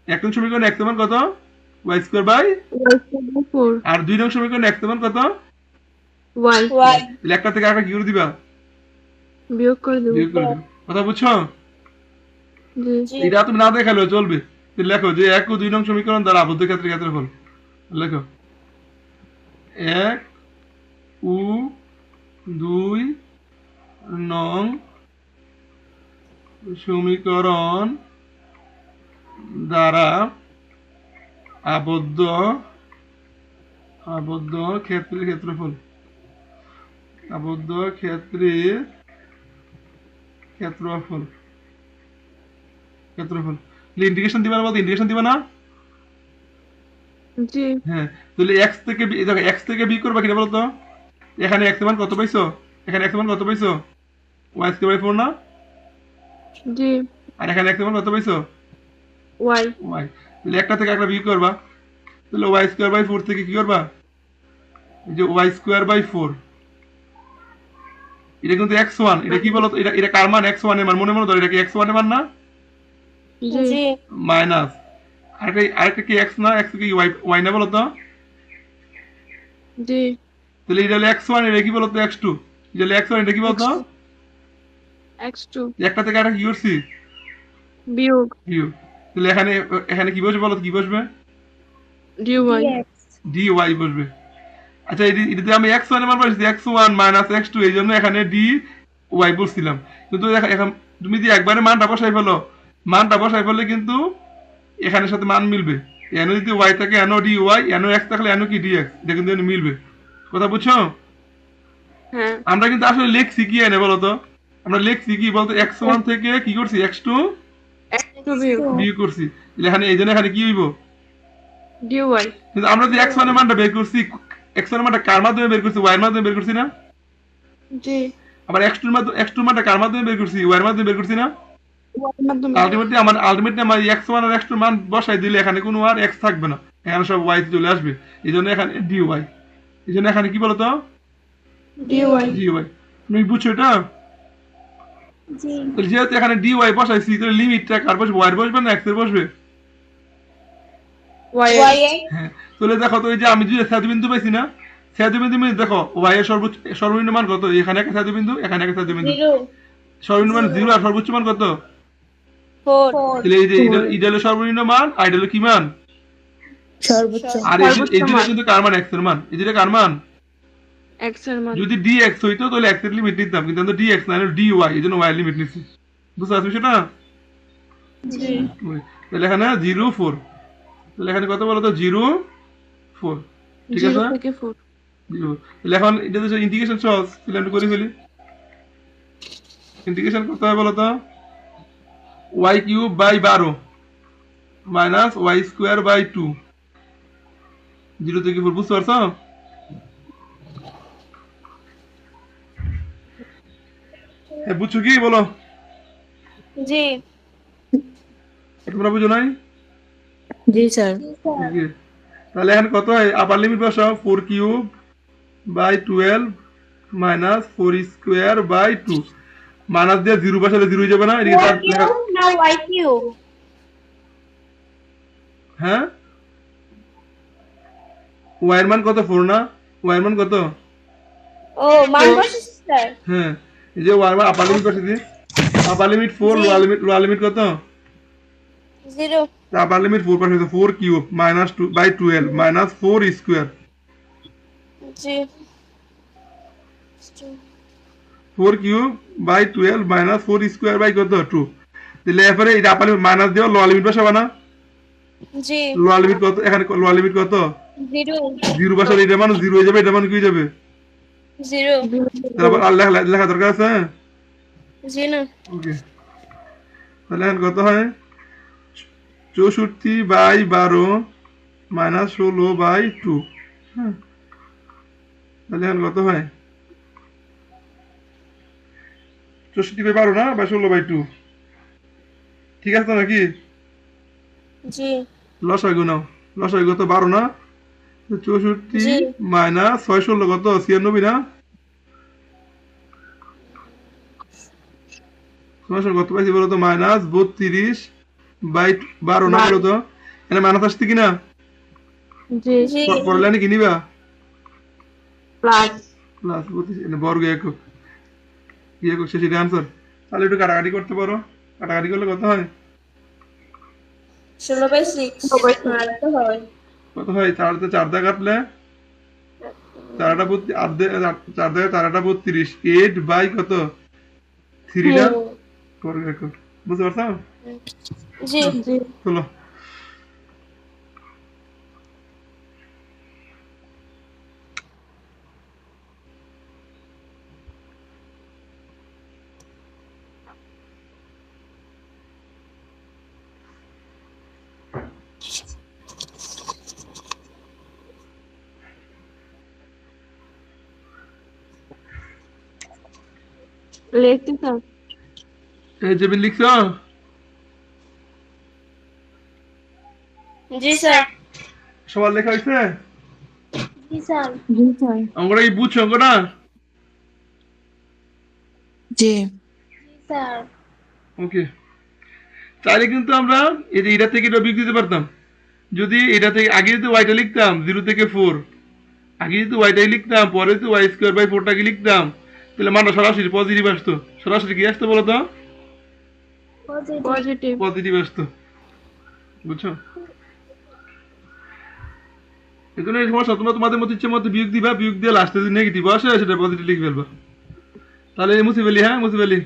এক নং সমীকরণে x এর মান কত? y square by. ফোর আর 2 নং সমীকরণে x এর মান কত? ওয়াই ওয়াই তাহলে একটা থেকে আরেকটা কি করে দিবা? বিয়োগ করে দেবো বিয়োগ করে দিবা। কথা বুঝছো? জি জি এটা তুমি না দেখালেও চলবে। তো লেখো যে 1 ও 2 নং সমীকরণ দ্বারা আবদ্ধ ক্ষেত্রের ক্ষেত্রফল। লেখো 1 ও 2 নং সমীকরণ দ্বারা আবদ্ধ আবদ্ধ ক্ষেত্রের ক্ষেত্রফল। আবদ্ধ ক্ষেত্রের ক্ষেত্রফল ক্ষেত্রফল ইন্টিগ্রেশন দিবা না? বলতো ইন্টিগ্রেশন দিবা না? জি হ্যাঁ, তাহলে x থেকে দেখো x থেকে b করবা কিনা বলতো? এখানে x এর মান কত পাইছো? এখানে x এর মান কত পাইছো? y স্কয়ার বাই 4 না? জি আর এখানে x এর মান কত পাইছো? Y y। তাহলে একটা থেকে একটা বিয়োগ করবা। তাহলে y স্কয়ার বাই 4 থেকে কি করবা? এই যে y স্কয়ার বাই 4, এটা কিন্তু x1। এটা কি বলতো? এটা কার মান? x1 এর মান। মনে মনে ধরো এটা কি x1 এর মান না? জি জি মাইনাস আরেকটা কি x না? x কি y না বলতো? জি তাহলে এটা হলো x1, এটা কি বলতো? x2। এটা হলো x1, এটা কি বলতো? x2 একটা থেকে একটা কি করছি? বিয়োগ বিয়োগ। তাহলে এখানে এখানে কি বসবে বলো তো? কি বসবে? ডিওয়াই dy বসবে। আচ্ছা এটাতে আমি x1 এর মান বসেছি, x1 মাইনাস x2, এই জন্য এখানে dy বলছিলাম। কিন্তু এখন তুমি যদি একবারে মানটা বসাই ফেলো, মানটা বসাই ফেললে কিন্তু এখানের সাথে মান মিলবে। এনো যদি y থাকে এনো dy, এনো x থাকলে এনো কি dx, এটা কিন্তু এনে মিলবে। কথা বুঝছো? হ্যাঁ আমরা কিন্তু আসলে লিখছি কি এনে বলো তো? আমরা লিখছি কি বলতো? x1 থেকে কি করছি? x2 x2 বিয়োগ বিয়োগ করছি। তাহলে এখানে এই জন্য এখানে কি হইব? ডিওয়াই কিন্তু আমরা যে x1 এর মানটা বের করছি, x1 এর মানটা কার মাধ্যমে বের করছি? y এর মাধ্যমে বের করছি না? জি আবার x2 এর মাধ্যমে x2 এর মানটা কার মাধ্যমে বের করছি? y এর মাধ্যমে বের করছি না? ওয়াই মাধ্যমে আলটিমেটলি আমার x1 আর x2 এর মান বসাই দিলে এখানে কোনো আর x থাকবে না, এখানে সব y তে চলে আসবে। এই জন্য এখানে dy, এই জন্য এখানে কি বলতো? D Y dy। তুমি বুঝছো এটা? জি তাহলে যেহেতু এখানে dy বসাইছি, তাহলে লিমিটটা কার বসবে? y এর বসবে না x এর বসবে? ওয়াই ওয়াই হ্যাঁ, তাহলে দেখো তো এই যে আমি যে ছেদবিন্দু পাইছি না, ছেদবিন্দু মানে দেখো y এর সর্বনিম্ন মান কত? এখানে একটা ছেদবিন্দু, এখানে একটা ছেদবিন্দু। জিরো সর্বনিম্ন মান 0 আর সর্বোচ্চ মান কত? 4 তাহলে এই যে এটা হলো সর্বনিম্ন মান, আর এটা হলো কি মান? সর্বোচ্চ আর এই সর্বোচ্চ দুটো মান। কিন্তু কার মান? x এর মান। এই দুটো কার মান? x এর মান যদি dx হইতো তাহলে x এর লিমিট নিতাম, কিন্তু আমরা dx না, হলো dy, এই জন্য y এর লিমিট নিচ্ছি। বুঝতে পারছো সেটা? জি তাহলে এখানে 0 4, তাহলে এখানে কত বলো তো? 0 4, ঠিক 0 আছে? থেকে 4 0। তাহলে এখন এটা তো ইন্টিগ্রেশন সহজ, তাহলে আমরা করে ফেলি। ইন্টিগ্রেশন করতে হবে বলো তো? y cube by 12 minus y square by 2, 0 থেকে 4। বুঝতে পারছো? হ্যাঁ, বুঝছো কি বলো? জি তোমরা বুঝো নাই? জি স্যার ঠিক আছে। তাহলে এখন কত হয়? আপার লিমিট বসাও 4 cube by 12 minus 4 square by 2। Minus দিয়ে 0 বসালে 0 হয়ে যাবে না? এদিকে তার লেখা, না ওয়াই কিউব হ্যাঁ y এর মান কত? 4 না? y এর মান কত? ও মান বসেছে স্যার হ্যাঁ, এই যে y এর মান আপার লিমিট বসে দিই। আপার লিমিট 4, লোয়ার লিমিট কত? 0 আপার লিমিট 4 বসে 4 cube minus 2 by 12 minus 4 square, জি 4 cube by 12 minus 4 square by কত? 2। তাহলে এরপরে এই আপার লিমিট মাইনাস দিও, লোয়ার লিমিট বসাবা না? জি লোয়ার লিমিট কত? এখানে লোয়ার লিমিট কত? জিরো জিরো বসালে এটা মানে জিরো হয়ে যাবে, এটা মানে কি হয়ে যাবে? জিরো তারপর আর লেখা লেখা দরকার আছে, হ্যাঁ? জি না ওকে, তাহলে এখন কত হয়? 64/12 মাইনাস 16/2। হ্যাঁ, তাহলে এখন কত হয়? 64/12 না, বা 16/2? ঠিক আছে তো নাকি? জি লসাগু নাও, লসাগু কত? 12 না? 64 জি মাইনাস 6 16 কত? 96 না? তোমার সঙ্গে কত পাইছি বলো তো? মাইনাস 32/12 না, বলো তো? এখানে মাইনাস আসছে কিনা? জি জি পরের লাইনে কি নিবা? প্লাস প্লাস 32, এখানে বর্গ একক, কি একক শেষ, এটা আনসার। তাহলে একটু কাটাকাটি করতে পারো, কাটাকাটি করলে কত হয়? 16/6 আর তো হয় কত হয়? 4 তে 4 দা কাটলে 4টা 4 দাগে 4টা 32, 8 বাই কত? 3 না, বর্গ একক। বুঝতে পারছো? জি জি চলো। লিখছি স্যার। এই যে বিল লিখছো, জি স্যার সবার লেখা হয়েছে? জি স্যার জি স্যার। অঙ্কটা কি বুঝছো? অঙ্কটা জি জি স্যার ওকে। চাইলে কিন্তু আমরা এই যে এটা থেকে এটা বিয়োগ দিতে পারতাম। যদি এটা থেকে আগে যদি ওয়াইটা লিখতাম 0 থেকে 4, আগে যদি ওয়াইটাই লিখতাম, পরে যদি y²/4টাকে লিখতাম, তাহলে মানটা সরাসরি পজিটিভ আসতো। সরাসরি কি আসতো বলো তো? পজিটিভ। পজিটিভ আসতো। বুঝছো? এই জন্য এই সমস্যা, তোমরা তোমাদের মতো ইচ্ছে মতো বিয়োগ দিবা, বিয়োগ দিয়ে লাস্টে যদি নেগেটিভ আসে সেটা পজিটিভ লিখে ফেলবা। তাহলে এই মুছে ফেলি, হ্যাঁ মুছে ফেলি।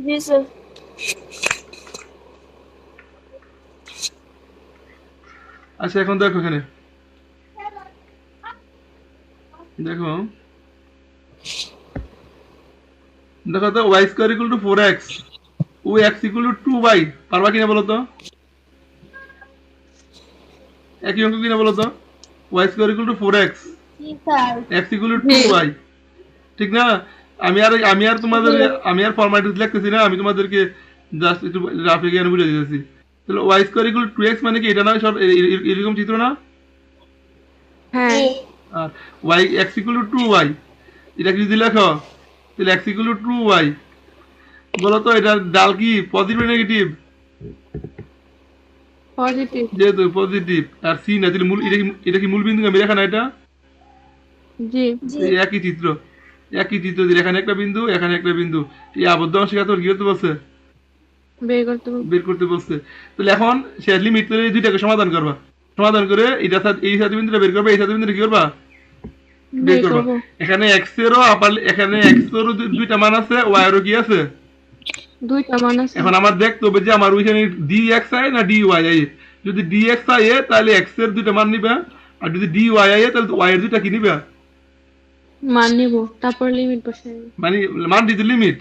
জি স্যার আচ্ছা এখন দেখো, এখানে দেখো, দেখো তো y² = 4x, ও x = 2y, পারবা কিনা বলো তো? একই অঙ্ক কিনা বলো তো? y² = 4x, জি স্যার x = 2y, ঠিক না? আমি আর তোমাদের, আমি আর ফরম্যাট লিখতেছি না, আমি তোমাদেরকে জাস্ট একটু রাফে জ্ঞান বুঝে দিতেছি। তাহলে y² = 2x মানে কি? এটা না সব এরকম চিত্র না? হ্যাঁ জি আর x = 2y, এটা কি যদি লেখো, তাহলে x = 2y, বলো তো এটা ডাল কি পজিটিভ না নেগেটিভ? পজিটিভ। যেহেতু পজিটিভ আর সি না, তাহলে মূল এটা কি মূল বিন্দু আমি রেখা না? এটা জি জি এই একই চিত্র, একই চিত্র দিয়ে এখানে একটা বিন্দু, এখানে একটা বিন্দু, এই আবদ্ধ অংশে তোর কি করতে বলছে? বের করতে বলবো। বের করতে বলছে। তাহলে এখন সে লিমিট করে এই দুইটাকে সমাধান করবা, সমাধান করে এটা এই সাথে বিন্দুটা বের করবা, এই সাথে বিন্দুটা কি করবা? বের বের করবা। করবো। এখানে এক্স এরও আবার, এখানে এক্স এরও দুইটা মান আছে, ওয়াই এরও কি আছে? দুইটা মান আছে। এখন আমার দেখতে হবে যে আমার ওইখানে ডি এক্স আই না ডি ওয়াই আই। যদি ডি এক্স আই এ তাহলে এক্স এর দুইটা মান নিবা, আর যদি ডি ওয়াই আই এ তাহলে ওয়াই এর দুইটা কি নিবা? মান নিব, তারপর লিমিট বসাই। মানে মান দিতে লিমিট,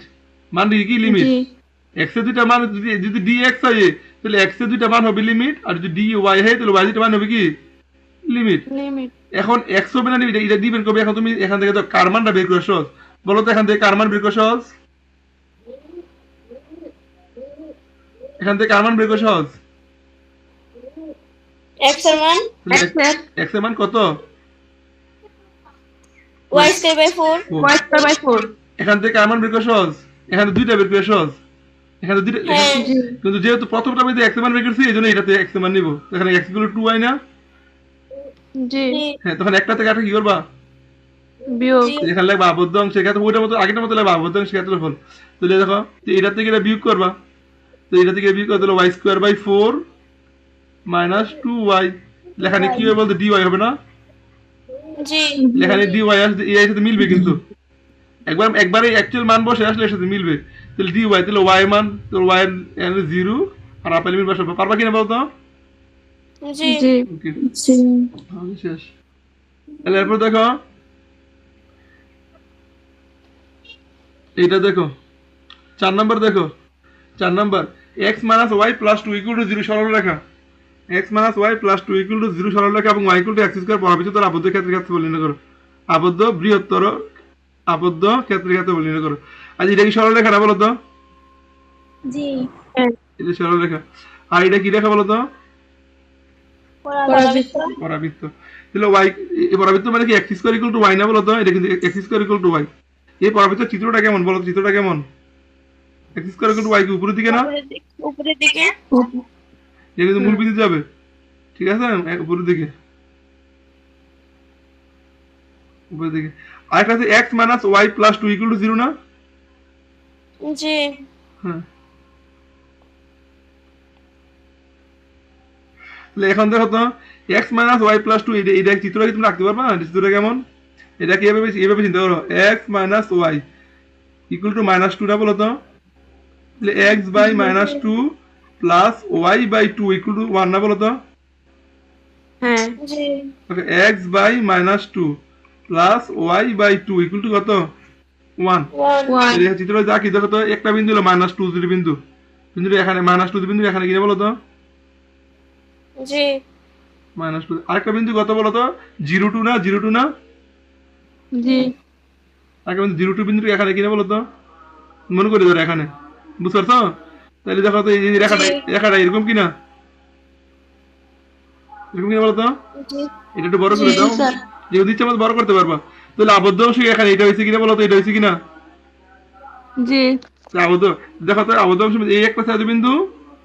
মান দিতে কি লিমিট? জি এক্স এর দুইটা মান যদি ডি এক্স আই এ তাহলে এক্স এর দুইটা মান হবে লিমিট, আর যদি ডি ওয়াই হয় তাহলে ওয়াই দুইটা মান হবে কি? লিমিট। লিমিট। এখন এক্স হবে না লিমিট, এটা ডিপেন্ড করবে। এখন তুমি এখান থেকে তো কার মানটা বের করা সহজ, বলো তো এখান থেকে কার মান বের করা সহজ? এখান থেকে কার মান বের করা সহজ? এক্স এর মান এক্স এর মান কত? y²/4 y²/4। এখান থেকে কার মান বের করা সহজ? এখানে দুইটা বের করা সহজ, এখানে দুইটা। হ্যাঁ জি কিন্তু যেহেতু প্রথমটা আমি এক্স এর মান বের করছি, এই জন্য এটাতে এক্স এর মান নিব। এখানে এক্স = 2y না? জি জি হ্যাঁ, তখন একটা থেকে একটা কি করবা? বিয়োগ। জি এখানে লাগবে আবদ্ধ অংশ, এখানে ওইটার মতো আগেটার মতো লাগবে আবদ্ধ অংশ ক্ষেত্রফল। তাহলে দেখো, তো এটা থেকে এটা বিয়োগ করবা, তো এটা থেকে বিয়োগ করতে হলো y²/4 মাইনাস 2y। লেখানে কি হবে বলতে? dy হবে না? জি লেখানে dy আসলে এই এর সাথে মিলবে, কিন্তু একবারে অ্যাকচুয়াল মান বসে আসলে এর সাথে মিলবে। তাহলে dy, তাহলে y মান, তোর y এর 0 আর আপেল লিমিট বসাবো। পারবা কিনা বলতো? জি জি ওকে জি শেষ। তাহলে এরপর দেখো এইটা দেখো 4 নাম্বার দেখো 4 number x minus Y plus two equal to zero সরলরেখা x minus Y plus two equal to zero সরলরেখা এবং y equal to x square পরাবিচ্ছেদ আবদ্ধ ক্ষেত্রের ক্ষেত্রে নির্ণয় করো। আবদ্ধ বৃহত্তর আবদ্ধ ক্ষেত্রের ক্ষেত্রে নির্ণয় করো। আজ এটা কি সরলরেখা না বলো তো? জি এটা সরলরেখা। আর এটা কি রেখা বলো তো? পরাবৃত্ত পরাবৃত্ত। তাহলে ওয়াই পরাবৃত্ত মানে কি X square equal to Y না বলো তো? এটা কিন্তু X square equal to Y. এই পরাবৃত্তের চিত্রটা কেমন বলো তো? চিত্রটা কেমন? X square equal to Y কি উপরের দিকে না? উপরের দিকে এটা কিন্তু মূল বিন্দু যাবে, ঠিক আছে, উপরের দিকে উপরের দিকে। আরেকটা আছে X minus Y plus two equal to zero না? জি হ্যাঁ, তাহলে এখন দেখো তো X minus Y plus two এটা চিত্রটা কি তুমি রাখতে পারবা? চিত্রটা কেমন? এটা কি এভাবে চিন্তা করো, x minus y equal to minus two না বলো তো? তাহলে x by minus two plus y by two equal to one না বলো তো? হ্যাঁ জি okay, x by minus two plus y by two equal to কত? ওয়ান। ওয়ান ওয়ান চিত্র যা কি দেখো তো, একটা বিন্দু হলো মাইনাস টু বিন্দু, বিন্দুটা এখানে মাইনাস টু বিন্দু এখানে কি বলো তো? জি মাইনাস টু। আরেকটা বিন্দু কত বলো তো? জিরো টু না? জিরো টু না? জি আরেকটা বিন্দু জিরো টু বিন্দু এখানে কিনে বলো তো? মনে করে ধরো এখানে, বুঝতে পারছো? তাহলে দেখো তো এই রেখাটা জি। রেখাটা এরকম কিনা? এরকম কিনা বলো তো? জি এটা একটু বড় করে জি, দাও, স্যার। যেহেতু ইচ্ছা মতো বড় করতে পারবা। তাহলে আবদ্ধ অংশ এখানে এটা হয়েছে কিনা বলো তো? এটা হয়েছে কিনা? জি আবদ্ধ, দেখো তো আবদ্ধ অংশ এই একটা ছাদু বিন্দু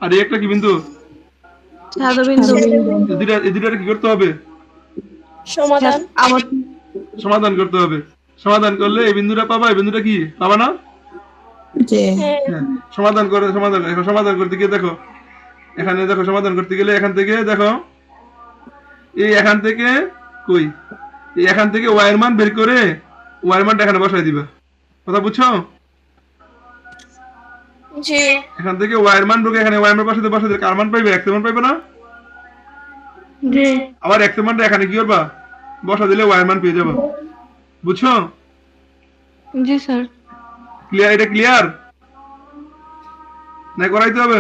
আর এই একটা কি বিন্দু? ছাদবিন্দু এই দুইটা কি করতে হবে? সমাধান আবার সমাধান করতে হবে। সমাধান করলে এই বিন্দুটা পাবা, এই বিন্দুটা কি পাবা না? জি হ্যাঁ হ্যাঁ, সমাধান করে এখন সমাধান করতে গিয়ে দেখো এখানে দেখো, সমাধান করতে গেলে এখান থেকে দেখো এই এখান থেকে কই এই এখান থেকে ওয়াইয়ের মান বের করে ওয়াইয়ের মানটা এখানে বসাই দিবা। কথা বুঝছো? জি এখান থেকে ওয়াইয়ের মান ঢুকে এখানে ওয়াইয়ের মান বসাতে কার মান পাইবে? এক্স এর মান পাইবে না? জি আবার এক্স এর মানটা এখানে কি করবা? বসা দিলে ওয়াইয়ের মান পেয়ে যাবা। বুঝছো? জি স্যার ক্লিয়ার? এটা ক্লিয়ার না করাইতে হবে?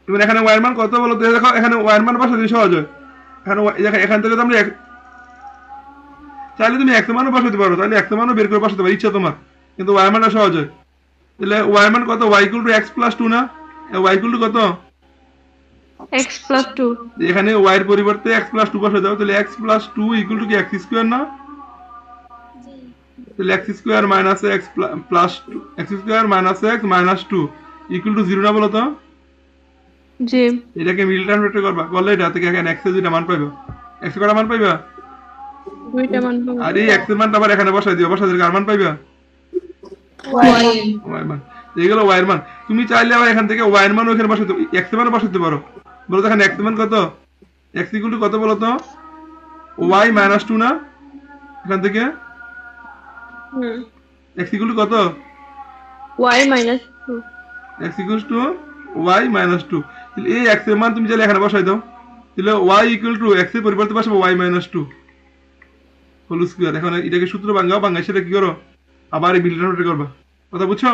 এবার এখানে ওয়াইয়ের মান কত বলো তো? দেখো এখানে ওয়াইয়ের মান বসা দিলে সহজ হয়। এখানে এখান থেকে তো আমরা চাইলে তুমি এক্স মানও বসাতে পারো, তাহলে এক্স মানও বের করে বসাতে পারো, ইচ্ছা তোমার, কিন্তু ওয়াই মানটা সহজ হয়। তাহলে ওয়াই মান কত? Y equal to X plus two না? ওয়াই ইকুয়াল টু কত? এক্স প্লাস টু এখানে ওয়াই এর পরিবর্তে এক্স প্লাস টু বসে দাও, তাহলে X plus two equal to কি এক্স স্কোয়ার না? তাহলে X square minus X plus two, x square minus X minus two equal to zero না বলো তো? জি এটাকে মিডল টার্ম ফ্যাক্টর করবা, করলে এটা থেকে এখানে এক্স এর দুইটা মান পাইবা। এক্স কটা মান পাইবা? দুইটা মান পাবো। আর এই এক্স এর মানটা আবার এখানে বসাই দিও, বসাই দিলে কার মান পাইবা? ওয়াই ওয়াই মান। এইগুলো ওয়াই এর মান। তুমি চাইলে আবার এখান থেকে ওয়াই এর মান ওখানে বসাতে, এক্স এর মান বসাতে পারো। বলো তো এখানে এক্স এর মান কত? এক্স ইকুয়াল টু কত বলো তো? ওয়াই মাইনাস টু না? এখান থেকে হুম এক্স ইকুয়াল টু কত? Y minus two x equal to Y minus two. তাহলে এই এক্স এর মান তুমি চাইলে এখানে বসাই দাও, তাহলে ওয়াই ইকুয়াল টু এক্স এর পরিবর্তে বসাবো Y minus two whole square. এখন এটাকে সূত্র ভাঙাই সেটা কি করো? আবার এই বিলটা করবা। কথা বুঝছো?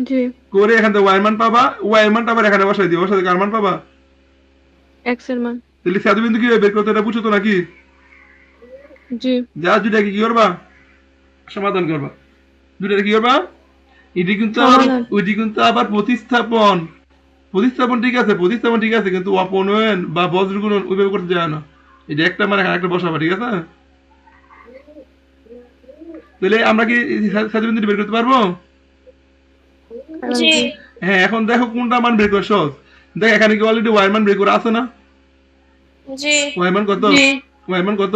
জি করে এখান থেকে ওয়াই মান পাবা, ওয়াই এর মানটা আবার এখানে বসাই দিও, বসাতে কার মান পাবা? এক্স এর মান তাহলে সাদু বিন্দু কি বের করতে, এটা বুঝছো তো নাকি? জি যা দুইটাকে কি করবা? সমাধান করবা। দুইটাকে কি করবা? এটি কিন্তু আবার সমাধান। ওইটি কিন্তু আবার প্রতিস্থাপন। প্রতিস্থাপন ঠিক আছে, প্রতিস্থাপন ঠিক আছে, কিন্তু অপনয়ন বা বজ্রগুণন ওইভাবে করতে যায় না। এটা একটা মানে একটা বসাবা, ঠিক আছে? তাহলে আমরা কি সাদু বিন্দুটি বের করতে পারবো? জি হ্যাঁ, এখন দেখো কোনটা মান বের করা সহজ। দেখ এখানে কি অলরেডি ওয়াই মান বের করা আছে না? জি ওয়াই মান কত? জি ওয়াই মান কত?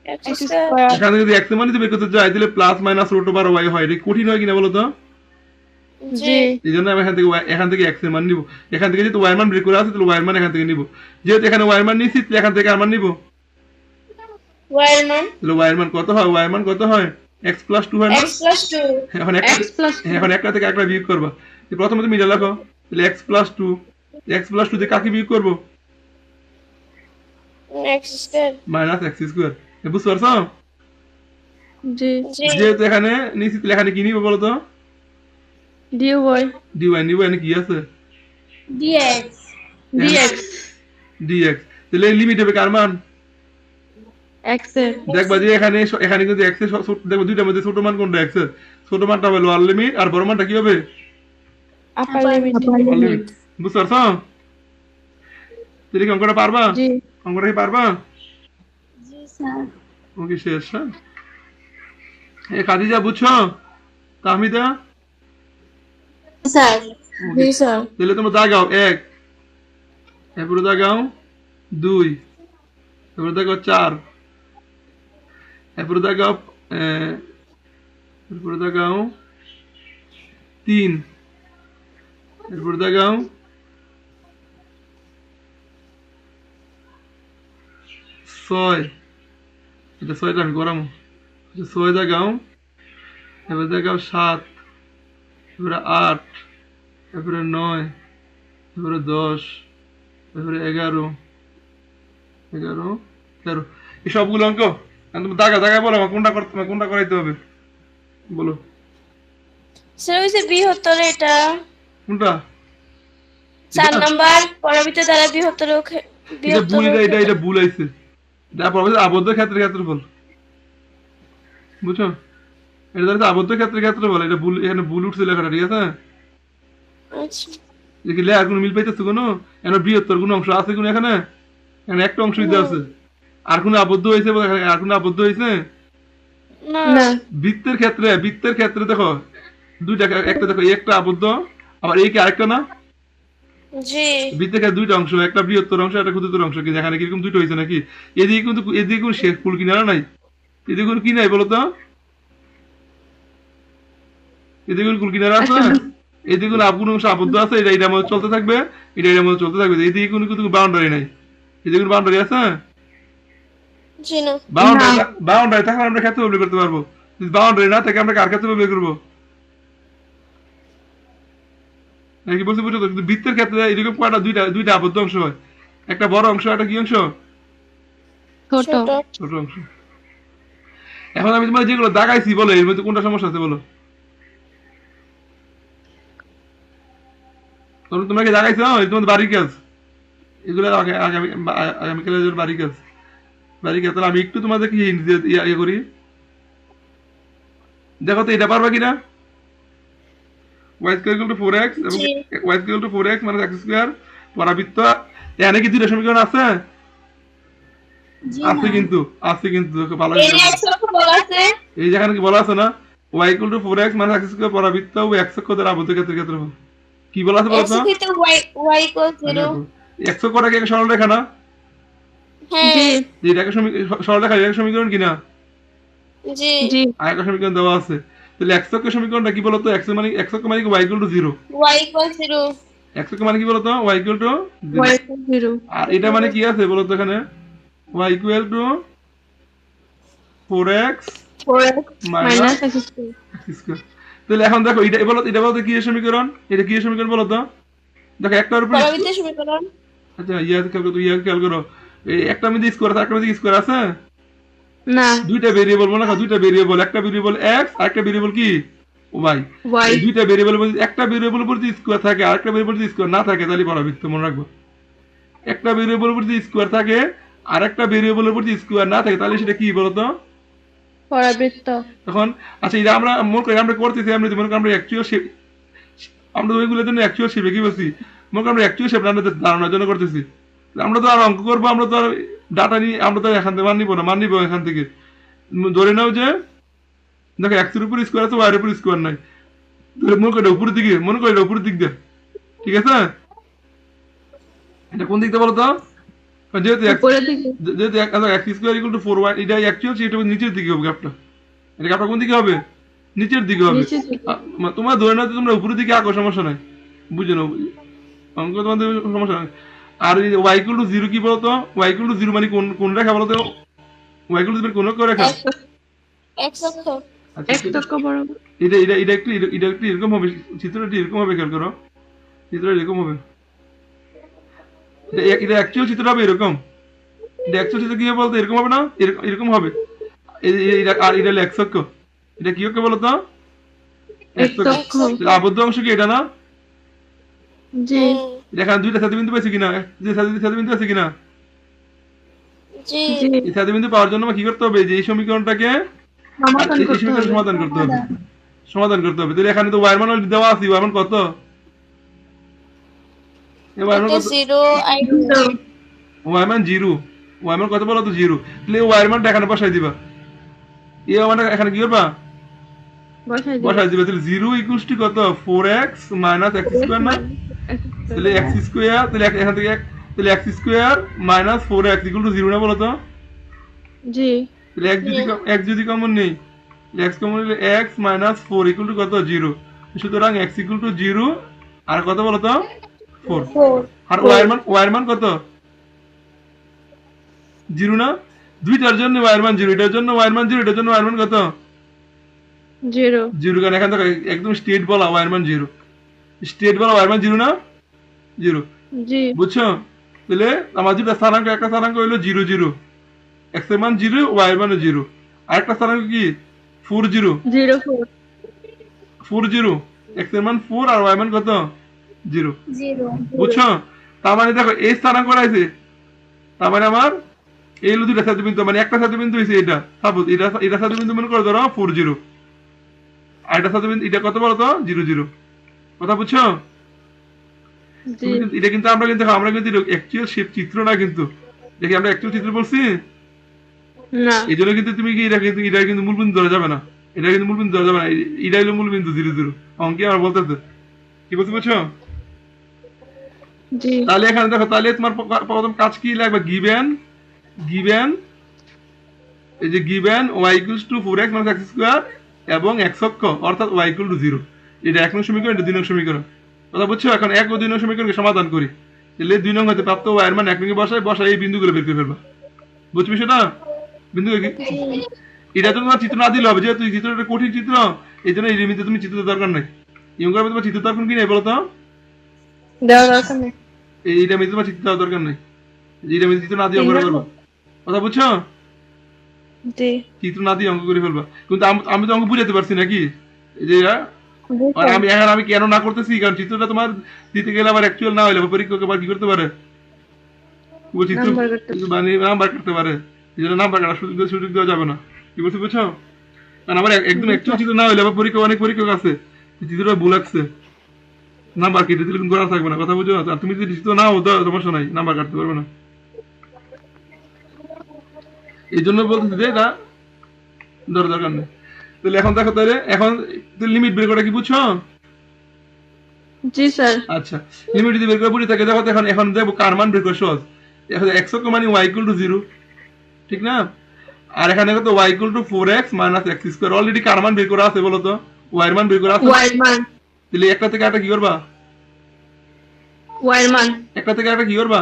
এক্স এক্স স্কয়ার স্কয়ার এখানে যদি এক্স এর মান যদি বের করতে যাই তাহলে plus minus root over Y হয়। এটা কঠিন হয় কিনা বলো তো? জি এই জন্য আমি এখান থেকে এক্স এর মান নিব। এখান থেকে যেহেতু ওয়াই মান বের করা আছে তাহলে ওয়াই মান এখান থেকে নিব। যেহেতু এখানে ওয়াই মান নিচ্ছি তাহলে এখান থেকে আর মান নিব। ওয়াই এর মান তাহলে ওয়াই মান কত হয়? ওয়াই মান কত হয়? এক্স প্লাস টু হয় না? এক্স প্লাস টু এখন একটা এক্স প্লাস এখন একটা থেকে একটা বিয়োগ করবা। প্রথমে তুমি এটা লেখো, তাহলে এক্স প্লাস টু দিয়ে কাকে বিয়োগ করবো? X square. Minus x square. বুঝতে পারছো? জি জি যেহেতু এখানে নিচে এখানে কি নিবে বলো তো? ডিউ বই ডিওয়াই নিবে, এখানে কি আছে? ডিএক্স। D X D X. তাহলে লিমিট হবে কার মান? এক্স এর দেখবা যে এখানে এখানে কিন্তু এক্স এর দেখো দুইটার মধ্যে ছোট মান কোনটা? এক্স এর ছোট মানটা হবে লোয়ার লিমিট, আর বড় মানটা কি হবে? আপার লিমিট আপার লিমিট। বুঝতে পারছো? তুমি কি অঙ্কটা পারবা? জি অঙ্কটা কি পারবা? জি স্যার। ওকে, শেষ। হ্যাঁ, এ খাদিজা বুঝছো? তাহমিদা? স্যার। জি স্যার। তাহলে তোমরা দাগাও 1, এরপরে দাগাও 2, এরপরে দাগাও 4, এরপরে দাগাও এরপরে দাগাও 3, এরপরে দাগাও 6, এটা 6টা আমি করামো। 6 দাগাও, এরপরে দাগাও 7, এরপরে 8, এরপরে 9, এরপরে 10, এরপরে 11, 13। এই সবগুলো অঙ্ক এখন তুমি দাগায় বলো আমার কোনটা করাইতে হবে, বলো স্যার ওই যে বৃহত্তর এটা কোনটা? 4 নাম্বার পরবর্তী দ্বারা বৃহত্তর এটা ভুল, এটা এটা ক্ষেত্র। এটা ভুল আইছে। এটা আবদ্ধ ক্ষেত্রফল, বুঝছো? এটা ধরো আবদ্ধ ক্ষেত্রফল, এটা ভুল, এখানে ভুল উঠছে লেখাটা, ঠিক আছে? আচ্ছা দেখি লেখার কোনো মিল পাইতেছে কোনো? এখানে বৃহত্তর কোনো অংশ আছে কোনো? এখানে এখানে একটা অংশ দিতে আছে। আর কোনো আবদ্ধ হয়েছে বলে এখানে আর কোনো আবদ্ধ হয়েছে? না। না বৃত্তের ক্ষেত্রে দেখো দুইটা, একটা দেখো এই একটা আবদ্ধ, আবার এই কি আরেকটা না? জি বৃত্তের ক্ষেত্রে দুইটা অংশ, একটা বৃহত্তর অংশ, একটা ক্ষুদ্রতর অংশ, কিন্তু এখানে কিরকম দুটো হয়েছে নাকি? এদিকে কোনো শেষ ফুল কিনারা নাই, এদিকে কোনো কি নাই বলো তো? এদিকে কোনো কুল কিনারা আছে? এদিকে কোনো কোনো অংশ আবদ্ধ আছে, এটা এটার মধ্যে চলতে থাকবে, এটা এটার মধ্যে চলতে থাকবে। এদিকে কোনো কিন্তু বাউন্ডারি নাই, এদিকে কোনো বাউন্ডারি আছে? জি না। বাউন্ডারি থাকলে আমরা ক্ষেত্র বের করতে পারবো, যদি বাউন্ডারি না থাকে আমরা কার ক্ষেত্র বের করবো? নাকি বলছি, বুঝছো তো? কিন্তু বৃত্তের ক্ষেত্রে এরকম কয়টা দুইটা আবদ্ধ অংশ হয়, একটা বড় অংশ, একটা কি অংশ? ছোট ছোট। ছোট অংশ। এখন আমি তোমার যেগুলো দাগাইছি বলো, এর মধ্যে কোনটা সমস্যা আছে বলো? তোমরা কি দাগাইছো? তোমাদের বাড়ির কাজ এগুলো আগামীকালের জন্য বাড়ির কাজ। তাহলে আমি একটু তোমাদেরকে ইয়ে করি, দেখো তো এটা পারবা কিনা? y square equal to 4x এবং জি y square equal to 4x মানে x স্কয়ার পরাবৃত্ত, এখানে কি দুইটা সমীকরণ আছে? আছে কিন্তু দেখো ভালো করে এর দেখো। এক অক্ষ বলা আছে। এই যেখানে কি বলা আছে না, y ইকুয়াল টু 4x মানে x স্কয়ার পরাবৃত্ত ও x অক্ষ দ্বারা আবদ্ধ ক্ষেত্রফল। কি বলা আছে বলো এক্স তো? ক্ষেত্রে y ইকুয়াল 0। x অক্ষটা কি একটা সরলরেখা না? হ্যাঁ জি যে এটাকে সরলরেখা, এর সমীকরণ কিনা? জি জি আরেকটা সমীকরণ দেওয়া আছে। তাহলে x অক্ষের সমীকরণটা কি বলতো? x অক্ষ মানে কি y equal to 0। y equal 0। x অক্ষ মানে কি বলতো? y equal to 0। Y zero আর এটা মানে কি আছে বলতো এখানে? y equal to 4x 4x minus minus x square x square. তাহলে এখন দেখো এটা বলতো কি এর সমীকরণ? এটা কি এর সমীকরণ বলতো? দেখো একটার উপর পরবর্তী সমীকরণ। আচ্ছা খেয়াল করো, এই একটা মধ্যে স্কয়ার আছে, একটা মধ্যে স্কয়ার আছে, না দুইটা ভেরিয়েবল মনে রাখো, দুইটা ভেরিয়েবল, একটা ভেরিয়েবল x আর একটা ভেরিয়েবল কি y। ওয়াই এই দুইটা ভেরিয়েবল মধ্যে একটা ভেরিয়েবল উপর যদি স্কয়ার থাকে আর একটা ভেরিয়েবল যদি স্কয়ার না থাকে তাহলে পরাবৃত্ত, মনে রাখবো। একটা ভেরিয়েবল উপর যদি স্কয়ার থাকে আর একটা ভেরিয়েবল উপর যদি স্কয়ার না থাকে তাহলে সেটা কি বলতো? পরাবৃত্ত তখন আচ্ছা এটা আমরা মনে করি আমরা করতেছি, আমরা মনে করি আমরা অ্যাকচুয়াল শেপ, আমরা ওইগুলোর জন্য অ্যাকচুয়াল শেপে কি বলছি, মনে করি আমরা অ্যাকচুয়াল শেপ আমাদের ধারণার জন্য করতেছি। আমরা তো আর অঙ্ক করবো, আমরা তো আর ডাটা নিয়ে আমরা তো এখান থেকে মান নিবো এখান থেকে। ধরে নাও যে দেখো এক্স এর উপর স্কোয়ার আছে, ওয়াই এর উপর স্কোয়ার নাই, মনে করি উপরের দিকে, মনে করি উপরের দিক দিয়ে, ঠিক আছে? এটা কোন দিক দিয়ে বলো তো? যেহেতু উপরের দিকে x square equal two 4y, এটা অ্যাকচুয়াল সেটা নিচের দিকে হবে গ্রাফটা। এটা গ্রাফটা কোন দিকে হবে? নিচের দিকে হবে। নিচের দিকে তোমার ধরে নাও তোমরা উপরের দিকে আঁকো, সমস্যা নাই, বুঝে নাও অঙ্ক তোমাদের সমস্যা নাই। আর ওয়াই ইকুয়াল টু 0 কি বলতো? ওয়াই ইকুয়াল টু 0 মানে কোন রেখা বলতো? ওয়াই ইকুয়াল টু 0 কোন রেখা? এক্স অক্ষ। আচ্ছা এক টক্কা বরাবর এটা একটু এরকম হবে, চিত্রটা এরকম হবে, খেয়াল করো, চিত্রটা এরকম হবে, এটা অ্যাকচুয়াল চিত্রটা হবে এরকম। এটা অ্যাকচুয়াল চিত্র কি হবে বলতো, এরকম হবে না, এরকম এরকম হবে। আর এটা হলো এক্স অক্ষ, এটা কি অক্ষ বলতো, এক্স অক্ষ। অক্ষ। তাহলে আবদ্ধ অংশ কি এটা না? জি এটা এখানে দুইটা ছাদবিন্দু পাইছি কিনা, যে ছাদবিন্দু আছে কিনা? জি জি এই ছাদবিন্দু পাওয়ার জন্য আমার কি করতে হবে, যে এই সমীকরণটাকে আর সমাধান এই করতে সমীকরণ হবে। সমাধান করতে হবে, সমাধান করতে হবে। তাহলে এখানে তো ওয়াই মান দেওয়া আছে, ওয়াই মান কত, এই ওয়াই মান এটা কত, 0 আর ওয়াই মান জিরো, ওয়াই মান কত বলো তো, জিরো। তাহলে ওয়াই মানটা এখানে বসাই দিবা, এই ওয়াই মানটা এখানে কি করবা, বসাই দিব। বসাই দিবা। তাহলে জিরো ইকুয়ালস টু কত, 4x মাইনাস এক্স স্কোয়ার না, তাহলে এক্স স্কোয়ার, তাহলে এখান থেকে তাহলে X square minus 4x equal to zero না বলো তো। জি তাহলে এক্স যদি কমন নেই, এক্স কমন নিলে এক্স মাইনাস 4 ইকুয়াল টু কত, জিরো। সুতরাং এক্স ইকুয়াল টু জিরো, আর কত বলো তো, 4। 4 আর ওয়াই মান কত, জিরো না, দুইটার জন্য ওয়াই মান জিরো, এটার জন্য ওয়াই মান জিরো, এটার জন্য ওয়াই মান কত, 0 জিরো। কারণ এখান থেকে একদম স্ট্রেট বলা ওয়াই মান জিরো, স্ট্রেট বলা ওয়াই মান জিরো না, জিরো। জি বুঝছো? তাহলে আমার যেটা স্থানাঙ্ক, একটা স্থানাঙ্ক হইলো 0 0, এক্স এর মান 0, ওয়াই এর মান 0। আরেকটা স্থানাঙ্ক কি 4 0, 04 4 0, এক্স এর মান 4 আর ওয়াই এর মান কত, 0। 0 বুঝছো? তার মানে দেখো এই স্থানাঙ্ক আছে, তার মানে আমার এই হলো দুইটা ছাদবিন্দু, মানে একটা ছাদবিন্দু হইছে এটা, সাপোজ এটা ছাদবিন্দু মনে করো ধরো 4 0, আর এটা ছাদবিন্দু এটা কত বলো তো, 0 0। কথা বুঝছো? জি এটা কিন্তু আমরা কিন্তু অ্যাকচুয়াল চিত্র না, কিন্তু দেখি আমরা অ্যাকচুয়াল চিত্র বলছি, না এই জন্য কিন্তু তুমি কি এটা কিন্তু মূল বিন্দু ধরা যাবে না, এটা কিন্তু মূল বিন্দু ধরা যাবে না, এটা হলো মূল বিন্দু 0 0। অঙ্কে আমার বলতেছে কি বলতে বুঝছো? জি তাহলে এখানে দেখো, তাহলে তোমার প্রথম কাজ কি লাগবে, গিভেন গিভেন এই যে given y equals to 4x minus x square এবং x অক্ষ অর্থাৎ y ইকুয়াল টু 0, এটা 1 নং সমীকরণ, এটা 2 নং সমীকরণ। কথা বুঝছো? এখন 1 ও 2 নং সমীকরণকে সমাধান করি। তাহলে 2 নং হতে প্রাপ্ত y এর মান 1 নং এ বসাই এই বিন্দুগুলো বের করে ফেলবা। বুঝছো সেটা? বিন্দু এটা তো তোমার চিত্র না দিলে হবে, যেহেতু এই চিত্রটা কঠিন চিত্র, এই জন্য এই রিমিতে তুমি চিত্র দরকার নাই। ইউঙ্গার তোমার চিত্র দরকার কি নাই বলো তো? দেওয়া দরকার নেই। এইটা মিতে তোমার চিত্র দেওয়ার দরকার নাই, এইটা মিতে চিত্র না দিয়ে অঙ্ক করবা। কথা বুঝছো? জি চিত্র না দিয়ে অঙ্ক করে ফেলবা। কিন্তু আমি তো অঙ্ক বুঝাতে পারছি নাকি, এই যে জি আর আমি কেন না করতেছি, কারণ চিত্রটা তোমার দিতে গেলে আবার অ্যাকচুয়াল না হইলে পরীক্ষক আবার কি করতে পারে, ও চিত্র নাম্বার কাটতে বানিয়ে নাম্বার কাটতে পারে, এই জন্য নাম্বার কাটার সুযোগ দেওয়া যাবে না। কি বলছি বুঝছো? কারণ আমার একদম অ্যাকচুয়াল চিত্র না হইলে আবার অনেক পরীক্ষক আছে চিত্রটা ভুল লাগছে, নাম্বার কেটে দিলে কিন্তু করা থাকবে না। কথা বুঝো? আর তুমি যদি চিত্র না হতো সমস্যা নাই, নাম্বার কাটতে পারবে না। এই জন্য বলতেছি যে এটা দরকার নেই। তাহলে এখন দেখো, তাহলে এখন লিমিট বের করা কি বুঝছো? জি স্যার আচ্ছা, লিমিট যদি বের করে বুঝে থাকে, দেখো তো এখন দেখবো কার মান বের করে সহজ। এখন x অক্ষ মানে y ইকুয়াল টু 0, ঠিক না? আর এখানে দেখো তো y equal to 4x minus x square, already কার মান বের করা আছে বলো তো, y এর মান বের করা আছে। ওয়াই মান তাহলে একটা থেকে একটা কি করবা, ওয়াই মান একটা থেকে একটা কি করবা,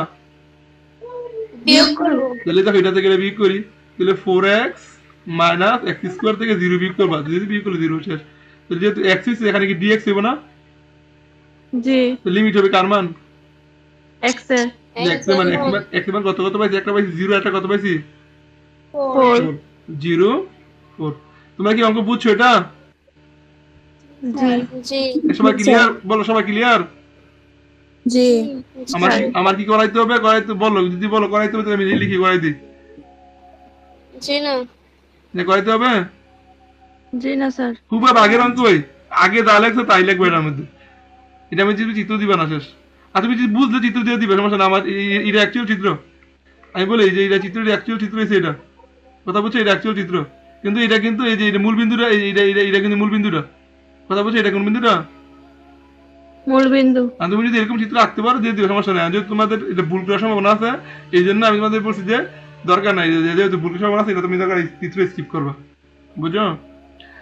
বিয়োগ করব তাহলে দেখো এটা থেকে এটা বিয়োগ করি, তাহলে 4x মাইনাস x স্কয়ার থেকে 0 বিয়োগ করবা, যদি বিয়োগ করলে 0 শেষ। তাহলে যেহেতু x হইছে এখানে কি dx হবে না, জি তো লিমিট হবে কার মান, এক্স এর x এর মান, x এর মান কত পাইছি, একটা পাইছি 0, একটা কত পাইছি 4 0 4। তোমরা কি অঙ্ক বুঝছো এটা? জি জি সবাই ক্লিয়ার বলো, সবাই ক্লিয়ার? জি আমার কি করাইতে হবে, করাইতে বলো, যদি বলো করাইতে হবে তাহলে আমি লিখি করাই দিই, জি না যে করাইতে হবে। জি না স্যার খুব আগের অঙ্ক ওই আগে যা লাগছে তাই লাগবে এটার মধ্যে, এটা আমি যদি চিত্র দিবা না শেষ। আর তুমি যদি বুঝলে চিত্র দিয়ে দিবে, সমস্যা না। আমার এটা অ্যাকচুয়াল চিত্র, আমি বলি যে এটা চিত্র, এটা অ্যাকচুয়াল চিত্র হয়েছে, এটা কথা বলছো, এটা অ্যাকচুয়াল চিত্র। কিন্তু এটা কিন্তু এই যে এটা মূল বিন্দুটা, এটা কিন্তু মূল বিন্দুটা। কথা বলছো, এটা কোন বিন্দুটা? মূল বিন্দু আর তুমি যদি এরকম চিত্র আঁকতে পারো দিয়ে দিবে, সমস্যা নেই। যদি তোমাদের এটা ভুল করার সম্ভাবনা আছে, এই জন্য আমি তোমাদের বলছি যে দরকার নাই, যেহেতু ভুল করার সম্ভাবনা আছে, এটা তুমি দরকার চিত্র স্কিপ করবা। বুঝছো?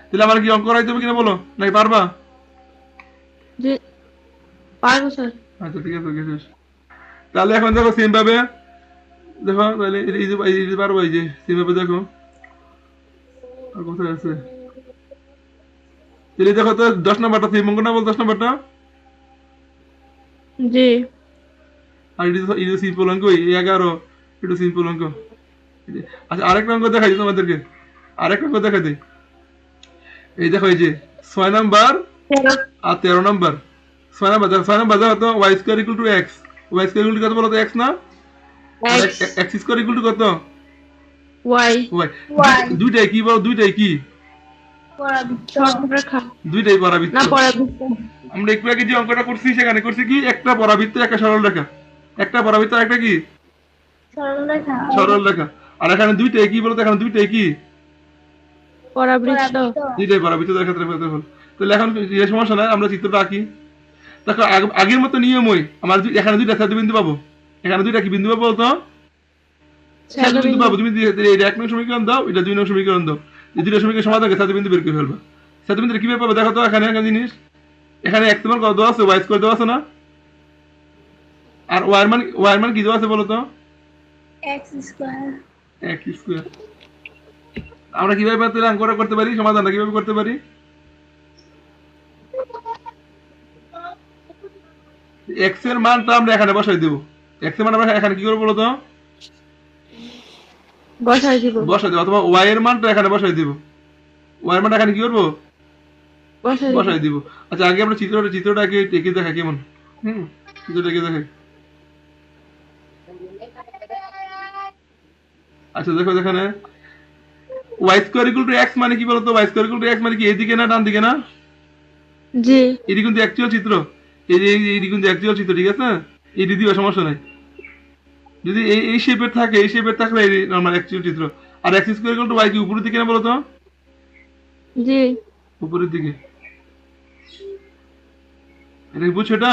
তাহলে আমার কি অঙ্ক করাইতে হবে কিনা বলো, নাকি পারবা? জি পারবো স্যার আচ্ছা ঠিক আছে, শেষ। তাহলে এখন দেখো সেম ভাবে, দেখো তাহলে এই যে পারবো, এই যে সেম ভাবে দেখো আর কোথায় আছে, তাহলে দেখো তো 10 নাম্বারটা সেম অঙ্ক না বল, 10 নাম্বারটা। জি আর এটা সিম্পল অঙ্ক, 11 এটা সিম্পল অঙ্ক। আচ্ছা আরেকটা অঙ্ক দেখাই দিই তোমাদেরকে, আরেকটা অঙ্ক দেখাই দিই। এই দেখো এই যে 6 নাম্বার 13 আর 13 নাম্বার। 6 নাম্বার দেখো, 6 নাম্বার দেখো তো y square equal to x, y square equal to কত বলো তো x না, আর x x square equal to কত y y। দুইটাই কি বলো, দুইটাই কি, সরলরেখা দুইটাই পরাবৃত্ত। না পরাবৃত্ত। আমরা একটু আগে যে অঙ্কটা করছি সেখানে করছি কি, একটা পরাবৃত্ত একটা সরল রেখা, একটা পরাবৃত্ত আর একটা কি সরল রেখা। আর এখানে দুইটাই কি বলতো, এখানে দুইটাই কি, পরাবৃত্ত। দুইটাই পরাবৃত্ত ক্ষেত্রে ক্ষেত্রফল। তাহলে এখন যে সমস্যা নাই, আমরা চিত্রটা আঁকি। দেখো আগের মতো নিয়মই আমার এখানে দুইটা ছেদবিন্দু পাবো, এখানে দুইটা কি বিন্দু পাবো বলতো, ছেদবিন্দু পাবো। তুমি এটা 1 নং সমীকরণ দাও, এটা 2 নং সমীকরণ দাও, এই দুইটা সমীকরণ সমাধান করে ছেদবিন্দু বের করে ফেলবা। ছেদবিন্দু কিভাবে পাবো দেখো তো, এখানে একটা জিনিস, এখানে x এর মান কত দেওয়া আছে, y স্কয়ার দেওয়া আছে না, আর y এর মান কি দেওয়া আছে বলো তো, x স্কয়ার। x square. আমরা কিভাবে তাহলে অঙ্কটা করতে পারি, সমাধানটা কিভাবে করতে পারি, x এর মানটা আমরা এখানে বসাই দেব, x এর মান আমরা এখানে কি করব বলো তো, বসাই দিব বসাই দেব, অথবা y এর মানটা এখানে বসাই দেব, y এর মানটা এখানে কি করব বসাই দিব। আচ্ছা আগে আমরা চিত্রটাকে এঁকে দেখা কেমন, চিত্রটা এঁকে দেখাই। আচ্ছা দেখো এখানে y square equal to x মানে কি বলতো, y square equal to x মানে কি এইদিকে না ডান দিকে না, জি এটি কিন্তু অ্যাকচুয়াল চিত্র, এই যে এটি কিন্তু অ্যাকচুয়াল চিত্র, ঠিক আছে, এটি দিও সমস্যা নাই। যদি এই শেপের থাকে, এই শেপের থাকলে এই নরমাল অ্যাকচুয়াল চিত্র। আর x square equal two y কি উপরের দিকে না বলো তো, জি উপরের দিকে, এটা কি বুঝছো এটা,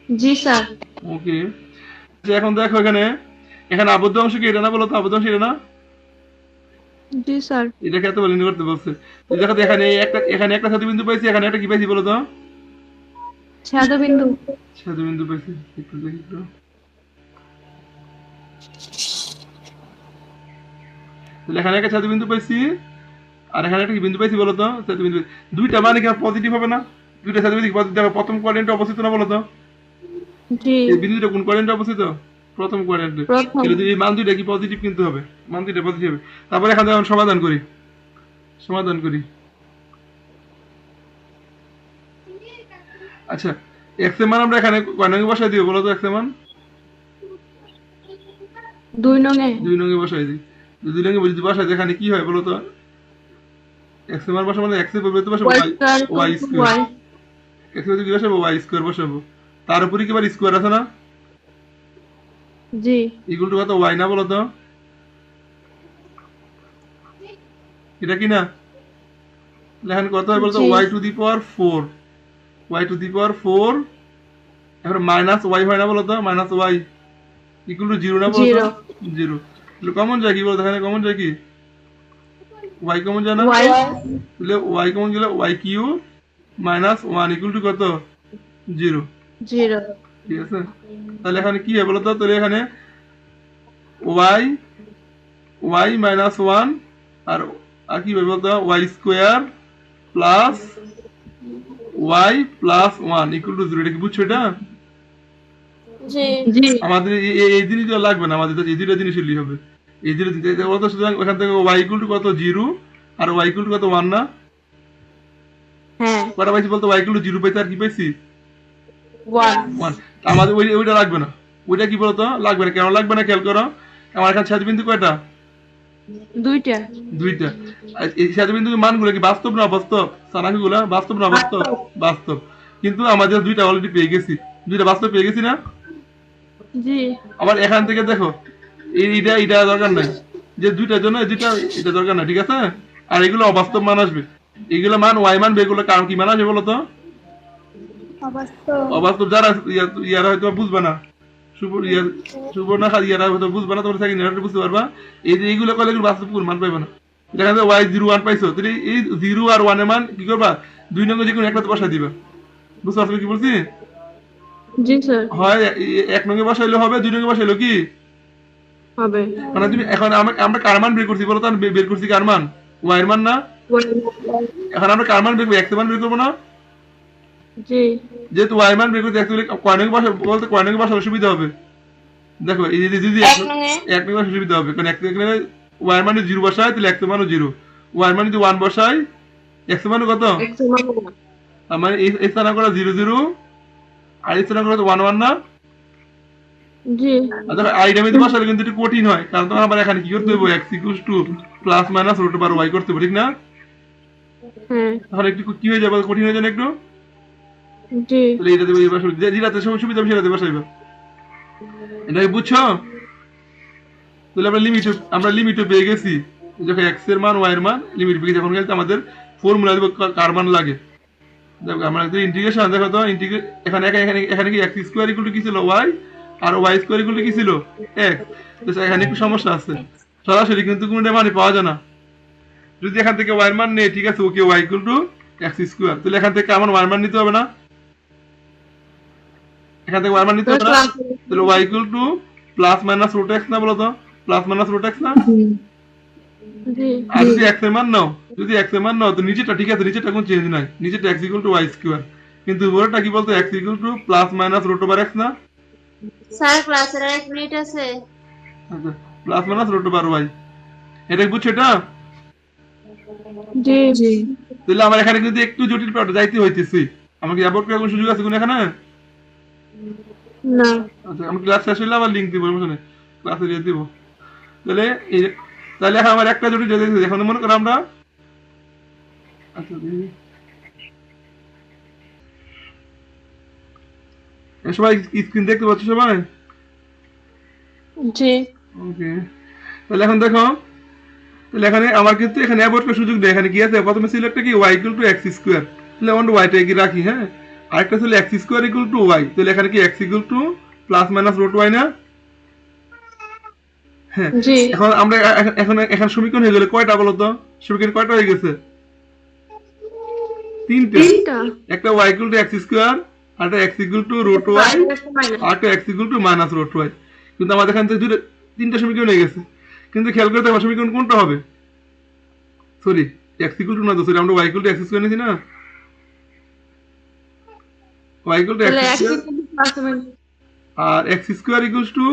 জি স্যার। ওকে। এখন দেখো এখানে, এখানে আবদ্ধ অংশ কি এটা না বলো তো, আবদ্ধ অংশ এটা না, জি স্যার। এটাকে এত বলে করতে বলছে। দেখো তো এখানে এখানে একটা ছেদবিন্দু পাইছি, এখানে একটা কি পাইছি বলো তো, ছেদবিন্দু। ছেদবিন্দু পাইছি, একটু দেখি তো, তাহলে এখানে একটা ছেদবিন্দু পাইছি, আর এখানে একটা কি বিন্দু পাইছি বলো তো, ছেদবিন্দু। দুইটা মানে কি পজিটিভ হবে না, দুইটা ছেদবিন্দু পজিটিভ। দেখো প্রথম কোয়াড্রেন্টে অবস্থিত না বলো তো, জি এই বিন্দুটা কোন কোয়াড্রেন্টে অবস্থিত, প্রথম কোয়াড্রেন্টে। প্রথম। তাহলে এই মান দুইটা কি পজিটিভ কিন্তু হবে, মান দুইটা পজিটিভ হবে। তারপরে এখানে এখন সমাধান করি, সমাধান করি। আচ্ছা x এর মান আমরা এখানে কয় নঙ্গে বসাই দিব বলো তো, x এর মান 2 নঙে 2 নঙ্গে বসাই দিই। 2 নঙ্গে যদি বসাই দিই, এখানে কি হয় বলো তো, x এর মান বসাবো মানে x এর পরিবর্তে বসাবো y square y square, x এর কি বসাবো y স্কয়ার বসাবো, তার উপরে কি বার স্কয়ার আছে না, জি ইকুয়াল টু কত y না বলো তো, এটা কি না, এখানে কত হয় বলতো, জি। y to the power 4, y to the power 4, এখন মাইনাস y হয় না বলো তো, মাইনাস y ইকুয়াল টু 0 না বলো তো, 0। তাহলে কমন যায় কি বলো, এখানে কমন যায় কি, y কমন যায় না, y তাহলে y কমন গেলে y Q minus 1 equal to কত, 0, 0 ঠিক আছে। তাহলে এখানে কি হয় বলো তো, তাহলে এখানে y মাইনাস 1 আর কি হবে বলতো, y square plus y plus 1 equal to 0। এটা কি বুঝছো এটা, জি জি আমাদের এই জিনিসগুলো লাগবে না, আমাদের এই দুটো জিনিস হলেই হবে। এই দুটো বলতো, সুতরাং ওখান থেকে y ইকুয়াল টু কত 0 আর y ইকুয়াল টু কত 1 না, হ্যাঁ কটা পাইছি বলতো, y ইকুয়াল টু 0 পাইছি আর কি পাইছি 1 1। আমাদের ওইটা লাগবে না, ওইটা কি বলতো লাগবে না, কেন লাগবে না খেয়াল করো, আমার এখানে ছেদবিন্দু কয়টা, দুইটা দুইটা। আর এই ছেদবিন্দু মানগুলো কি বাস্তব না অবাস্তব, সানাকিগুলো বাস্তব না অবাস্তব, বাস্তব। কিন্তু আমাদের দুইটা অলরেডি পেয়ে গেছি, দুইটা বাস্তব পেয়ে গেছি না। জি আবার এখান থেকে দেখো এটা দরকার নাই, যে দুইটার জন্য এটা দরকার নাই, ঠিক আছে। আর এগুলো অবাস্তব মান আসবে, এগুলো মান ওয়াই মান এগুলো কারণ কি মান আসবে বলো তো, অবাস্তব। যারা ইয়ারা হয়তো বুঝবে না, সুবর্ণা ইয়ারা হয়তো বুঝবে না, তোমরা সেকেন্ড ইয়ারে বুঝতে পারবা। এই যে এইগুলো করলে এগুলো বাস্তব কোন মান পাইবে না। দেখা যায় ওয়াই 0 1 পাইছো, তাহলে এই 0 আর 1 এর মান কি করবা, 2 নঙ্গে যে কোনো একটাতে বসাই দিবা। বুঝতে পারছো কি বলছি, জি স্যার হয় 1 নঙ্গে বসাইলে হবে, 2 নঙ্গে বসাইলো কি হবে মানে। তুমি এখন আমরা কার মান বের করছি বলো তো, বের করছি কার মান, ওয়াই এর মান না। এখন আমরা কার মান বের করবো, x এর মান বের করবো না, জি যেহেতু ওয়াই মান বের করতে অ্যাকচুয়ালি কয় নঙ্গে বসাবো বলতে, কয় নঙ্গে বসালে সুবিধা হবে, দেখো এই যে যদি এক নঙে এক নম্বর সুবিধা হবে, কারণ এক এখানে ওয়াই মানে 0 বসায় তাহলে এক্স এর মানও 0, ওয়াই মানে যদি 1 বসায় এক্স এর মানও কত, একশো মান তার মানে এই স্থানাঙ্ক করা 0 0 আর এই স্থানাঙ্ক করা 1 1 না। জি আর দেখো আইডামিতে বসালে কিন্তু একটু কঠিন হয়, কারণ তখন আবার এখানে কি করতে হবে, X equals to plus minus root over Y করতে হবে, ঠিক না? হ্যাঁ তাহলে একটু কি হয়ে যাবে, কঠিন হয়ে যাবে একটু। জি তাহলে এটা দেবে এবার যেটাতে সময় সুবিধা হবে সেটাতে বসাইবা, এটা কি বুঝছো? তাহলে আমরা লিমিটও পেয়ে গেছি, যখন এক্স এর মান ওয়াই এর মান লিমিট পেয়ে গেছি, এখন কিন্তু আমাদের ফর্মুলা দেবো কার মান লাগে। দেখো আমরা যদি ইন্টিগ্রেশন দেখো তো এখানে এখানে এখানে কি এক্স স্কোয়ার ইকুয়াল টু কি ছিল ওয়াই, আর ওয়াই স্কোয়ার ইকুয়াল টু কি ছিল এক্স। তো এখানে একটু সমস্যা আছে, সরাসরি কিন্তু কোনটা মানে পাওয়া যায় না। যদি এখান থেকে ওয়াই এর মান নেই, ঠিক আছে, okay y equal to x square, তাহলে এখান থেকে আমার ওয়াই এর মান নিতে হবে না, এখান থেকে ওয়াই এর মান নিতে হবে না। তাহলে Y equal to plus minus root x না, বলো তো প্লাস মাইনাস রুট এক্স না। জি আর যদি এক্স এর মান নাও, যদি এক্স এর মান নাও তো নিচেটা ঠিক আছে, নিচেটা কোনো চেঞ্জ নাই, নিচেটা x equal to y square, কিন্তু উপরেরটা কি বলতো x equal to plus minus root over x না। স্যার ক্লাসের আর 1 মিনিট আছে। আচ্ছা, plus minus root over y, এটা বুঝছো এটা? জি জি তাহলে আমার এখানে কিন্তু একটু জটিল পার্ট যাইতে হইতেছি, আমাকে অ্যাভয়েড করার কোনো সুযোগ আছে কোন এখানে? না আচ্ছা, আমি ক্লাস শেষ হইলে আবার লিঙ্ক দিব, বুঝলে ক্লাসে দিয়ে দিব। তাহলে এই তাহলে এখন আমার একটা জটিল যেতে, এখন মনে করো আমরা, আচ্ছা সবাই স্ক্রিন দেখতে পাচ্ছ সবাই? জি ওকে, তাহলে এখন দেখো, তাহলে এখানে আমার কিন্তু এখানে অ্যাভয়েড করার সুযোগ নেই, এখানে কি আছে প্রথমে ছিল একটা কি Y equal to x square, তাহলে আমরা ওয়াইটা কি রাখি, হ্যাঁ, আরেকটা ছিল X square equal to Y, তাহলে এখানে কি X equal to plus minus root Y না। হ্যাঁ, জি এখন আমরা এখন এখন সমীকরণ হয়ে গেলে কয়টা বলো তো, সমীকরণ কয়টা হয়ে গেছে? তিনটা, তিনটা একটা y equal to x square, আরেকটা x equal to root y, আর একটা x equal to minus root y. কিন্তু আমাদের এখান থেকে তিনটা সমীকরণ হয়ে গেছে, কিন্তু খেয়াল করে দেখো সমীকরণ কোনটা হবে, সরি এক্স ইকুয়াল টু না, তো সরি আমরা y equal to x square নিয়েছি না, ওয়াই ইকুয়াল টু তাহলে এক্স এক স্কোয়ার, প্লাস আর এক্স স্কোয়ার ইকুয়ালস টু,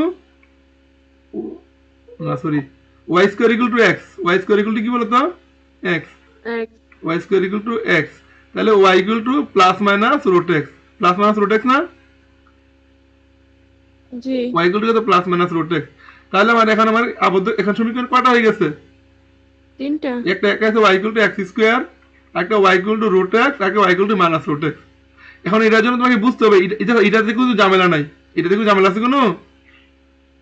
না sorry, y square equal to x, y square equal to কি বলতো এক্স, এক y square equal to x, তাহলে Y equal to plus minus root x, plus minus root x না, জি y equal to কত plus minus root x. তাহলে আমার এখন আমার আবদ্ধ এখন সমীকরণ কয়টা হয়ে গেছে? তিনটা একটা একটা আছে Y equal to x square, একটা y equal to root x, একটা y equal to minus root x. এখন এটার জন্য তোমাকে বুঝতে হবে এটাতে কোনো ঝামেলা নাই, এটাতে কোনো ঝামেলা আছে কোনো?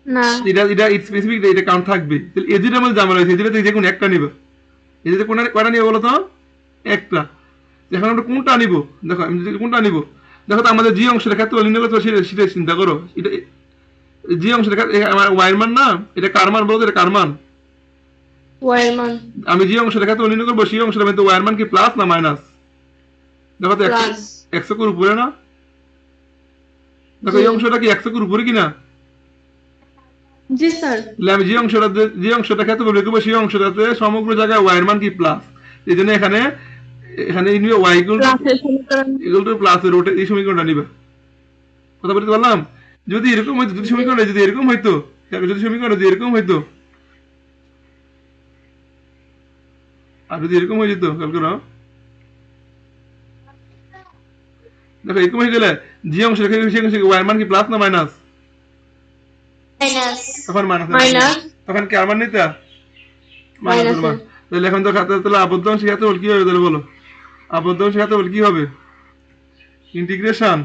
না এটা এটা স্পেসিফিক এটা কাউন্ট থাকবে, তাহলে এই দুইটার মধ্যে ঝামেলা হয়েছে, এটাতে যে কোনো একটা নিবে, এটাতে কয়টা নিবে বলো তো? একটা। এখন আমরা কোনটা নিব, দেখো আমি যদি কোনটা নিব, দেখো তো আমাদের যে অংশের ক্ষেত্রে লিনিয়ার করতে সেটা চিন্তা করো, এটা যে অংশের ক্ষেত্রে আমার ওয়াইয়ের মান না, এটা কার মান বলতো, এটা কার মান? ওয়াই মান আমি যে অংশের ক্ষেত্রে লিনিয়ার করবো সেই অংশের মধ্যে ওয়াইয়ের মান কি প্লাস না মাইনাস? দেখো তো প্লাস 100 এর উপরে না, দেখো এই অংশটা কি 100 এর উপরে কিনা? জি স্যার তাহলে আমি যে অংশটা ক্ষেত্রে বের করবো সেই অংশটাতে সমগ্র জায়গায় ওয়াইয়ের মান কি প্লাস, এই জন্য এখানে এখানে নিবে ওয়াই ইকুয়াল প্লাসের সমীকরণ টু প্লাস এর ওটা এই সমীকরণটা নিবে, কথা বলতে পারলাম? যদি এরকম হইতো, যদি সমীকরণ যদি এরকম হইতো, যদি সমীকরণ যদি এরকম হইতো, আর যদি এরকম হয়ে যেত, খেয়াল করো, দেখো এরকম হয়ে গেলে যে অংশ রেখে সেই অংশে ওয়াই মান কি প্লাস না মাইনাস? মাইনাস তখন মাইনাস, মাইনাস তখন কি আর মান নিতা মাইনাস মাইনাস মান। তাহলে এখন তো খাতে তাহলে আবদ্ধ অংশ খাতে বল কি হবে, তাহলে বলো আবদ্ধ অংশ খাতে বল কি হবে? ইন্টিগ্রেশন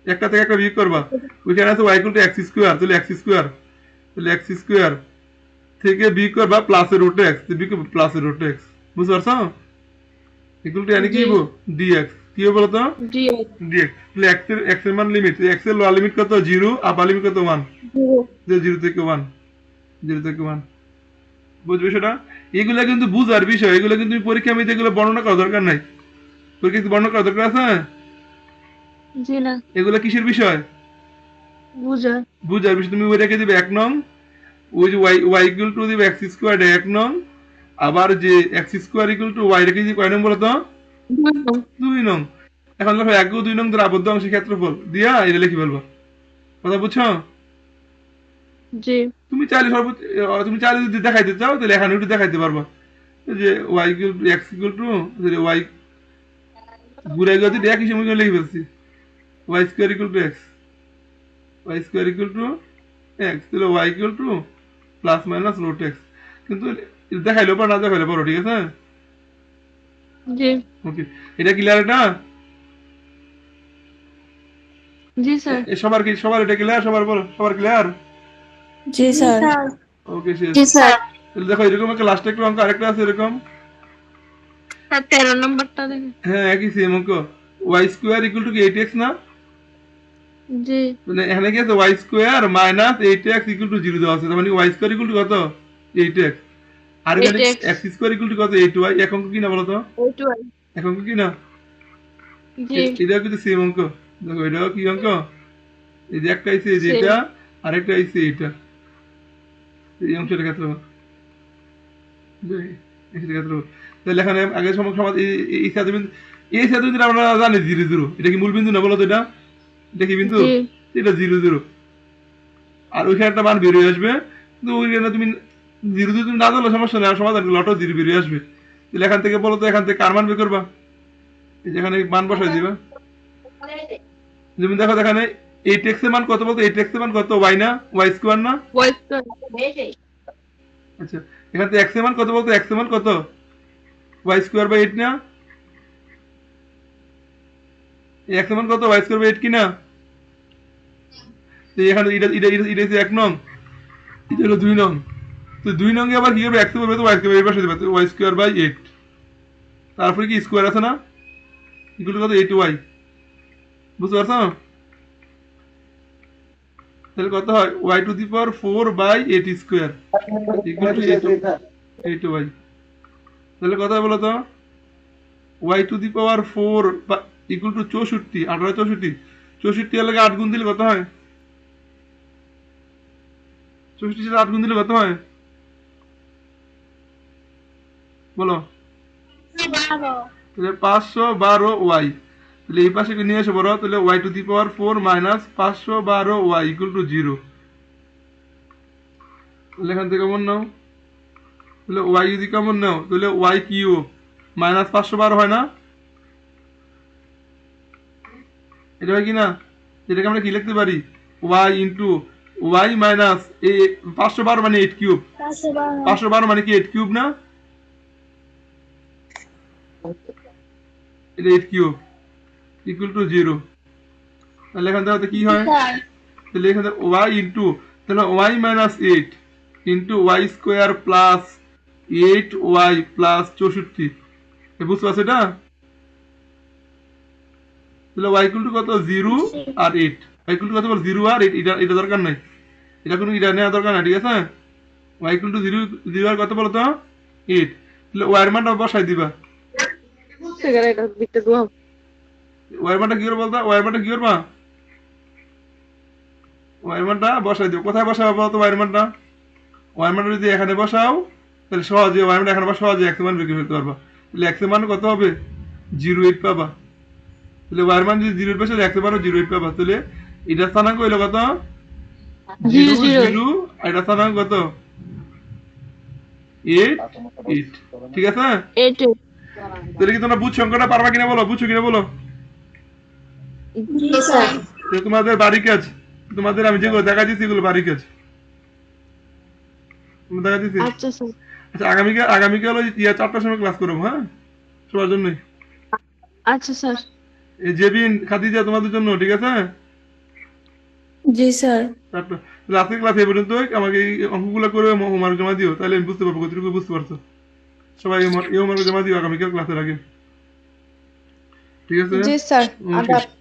একটা থেকে একটা বিয়োগ করবা, ওইখানে আছে Y equal to x square, তাহলে এক্স স্কোয়ার, তাহলে এক্স স্কোয়ার থেকে বিয়োগ করবা প্লাসের রুট এক্স, বিয়োগ করবা প্লাসের রুট এক্স, বুঝতে পারছো? ইকুয়াল টু এনে কি হবো ডিএক্স, কি হবে বলো তো জি ডিএক্স। তাহলে এক্স এর মান লিমিট, এক্স এর লোয়ার লিমিট কত 0, আপার লিমিট কত 1, যে 0 থেকে 1, 0 থেকে 1, বুঝবে সেটা? এগুলো কিন্তু বুঝার বিষয়, এগুলো কিন্তু পরীক্ষা আমি এগুলো বর্ণনা করার দরকার নাই, পরীক্ষা বর্ণনা করার দরকার আছে? জি না এগুলো কিসের বিষয়? বুঝা বুঝার বিষয়। তুমি ওই রেখে দিবে 1 নং, ওই যে ওয়াই ইকুয়াল টু দিবে এক্স স্কোয়ার 1 নং, আবার যে X square equal to Y রেখে দিবে কয় নং বলো তো? 2 নং। এখন দেখো 1 ও 2 নং ধরে আবদ্ধ অংশের ক্ষেত্রফল দিয়া এটা লিখে ফেলবো, কথা বুঝছো? জি তুমি চাইলে সর্বোচ্চ তুমি চাইলে যদি দেখাইতে চাও তাহলে এখানে একটু দেখাইতে পারবা এই যে Y equal to x equal to y ঘুরাই গতি একই সময় লিখে ফেলছি y square equal to x y square equal to x তাহলে Y equal to plus minus root x কিন্তু দেখাইলেও পারো না দেখাইলে পারো ঠিক আছে জি ওকে এটা ক্লিয়ার এটা জি স্যার সবার কি সবার এটা ক্লিয়ার সবার বলো সবার ক্লিয়ার জি স্যার ওকে শেষ জি স্যার তাহলে দেখো এরকম একটা লাস্টে একটা অঙ্ক আরেকটা আছে এরকম স্যার 13 নম্বরটা দেখেন হ্যাঁ একই সেম অঙ্ক Y square equal to 8x না জি মানে এখানে কি আছে Y square minus 8x equal to 0 দেওয়া আছে তার মানে ওয়াই স্কোয়ার ইকুয়াল টু কত 8x আর এখানে 8x x square equal to কত 8y এক অঙ্ক কি না বলো তো ওইটাই এক অঙ্ক কি না জি এটাও কিন্তু সেম অঙ্ক দেখো এটাও কি অঙ্ক এই যে একটা আইছে এই যে Same. এটা আরেকটা আইছে এটা এই অংশটা ক্ষেত্রে তাহলে এখানে আগে সমাজ এই সাথে বিন্দু আমরা জানি 0 0 এটা কি মূল বিন্দু না বলো তো এটা কি বিন্দু জি এটা 0 0 আর ওইখানে একটা মান বেরিয়ে আসবে কিন্তু ওইখানে তুমি 0 যদি তুমি না জানলে সমস্যা নেই সমাধান লটো 0 বেরিয়ে আসবে তাহলে এখান থেকে বলো তো এখান থেকে কার মান বের করবা এই যেখানে মান বসাই দিবা যেমন দেখো এখানে 8x এর মান কত বলতো 8x এর মান কত y না y স্কয়ার না ভয়েস আচ্ছা এখান থেকে x এর মান কত বলতো x এর মান কত y স্কয়ার বাই 8 না এই x এর মান কত y স্কয়ার বাই 8 কি না তো এখানে এটা হচ্ছে 1 নং এটা হলো 2 নং তো 2 নং এ আবার কি হবে x এর বলতে y স্কয়ার এর পাশে দিবে y স্কয়ার বাই 8 তারপরে কি স্কয়ার আছে না ইকুয়াল কত 8y বুঝতে পারছো তাহলে কত হয় y to the power 4 by 8 square equal to 8y তাহলে কত হয় বলো তো y to the power 4 equal to 64 18 64 64 এর লাগে 8 গুণ দিলে কত হয় 64 সাথে 8 গুণ দিলে কত হয় বলো তাহলে 512y তাহলে এই পাশে নিয়ে এসে বড় তাহলে y to the power 4 minus 512y equal to 0 তাহলে এখান থেকে কমন নাও তাহলে y যদি কমন নাও তাহলে y কিউব মাইনাস 512 হয় না এটা হয় কি না এটাকে আমরা কি লিখতে পারি y ইনটু y মাইনাস এই 512 মানে 8 কিউব 512 মানে কি 8 কিউব না এটা 8 কিউব ইকুয়াল টু 0 তাহলে এখান থেকে কি হয় তাহলে এখানে y ইনটু তাহলে y minus 8 into y square plus 8y plus 64 বুঝতে পারছো এটা তাহলে y ইকুয়াল টু কত 0 আর 8 y ইকুয়াল টু কত বল 0 আর 8 এটা দরকার নাই এটা কোনো এটা নেওয়া দরকার নাই ঠিক আছে y ইকুয়াল টু 0 আর কত বলো তো 8 তাহলে y এর মানটা বসাই দিবা এটা বিটটা দাও y এর মানটা কি করবে বলতো y এর মানটা কি করবা y এর মানটা বসাই দিও কোথায় বসাবো বলো তো y এর মানটা y এর মানটা যদি এখানে বসাও তাহলে সহজে y এর মানটা এখানে সহজে x এর মান বের করে ফেলতে পারবা তাহলে x এর মান কত হবে 08 পাবা তাহলে y এর মান যদি 08 বসে x এর মানও 08 পাবা তাহলে এটা স্থানাঙ্ক হইলো কত 0 0 আর এটা স্থানাঙ্ক কত 8 8 ঠিক আছে এইট তাহলে কি তোমরা বুঝছো অঙ্কটা পারবা কিনা বলো বুঝছো কিনা বলো জি স্যার তো তোমাদের বাড়ি কাজ তোমাদের আমি যেগুলো দেখা দিচ্ছি এগুলো বাড়ি কাজ তুমি দেখা দিচ্ছি আচ্ছা স্যার আচ্ছা আগামীকাল ওই 4টার সময় ক্লাস করবো হ্যাঁ সবার জন্যই আচ্ছা স্যার এই জেবিন খাদিজা তোমাদের জন্য ঠিক আছে জি স্যার 4টা তাহলে আজকে ক্লাস এই পর্যন্ত আমাকে এই অঙ্কগুলো করে হোমওয়ার্ক জমা দিও তাহলে আমি বুঝতে পারবো কতটুকু বুঝতে পারছো সবাই এই হোমওয়ার্ক জমা দিও আগামীকাল ক্লাসের আগে ঠিক আছে জি স্যার Okay.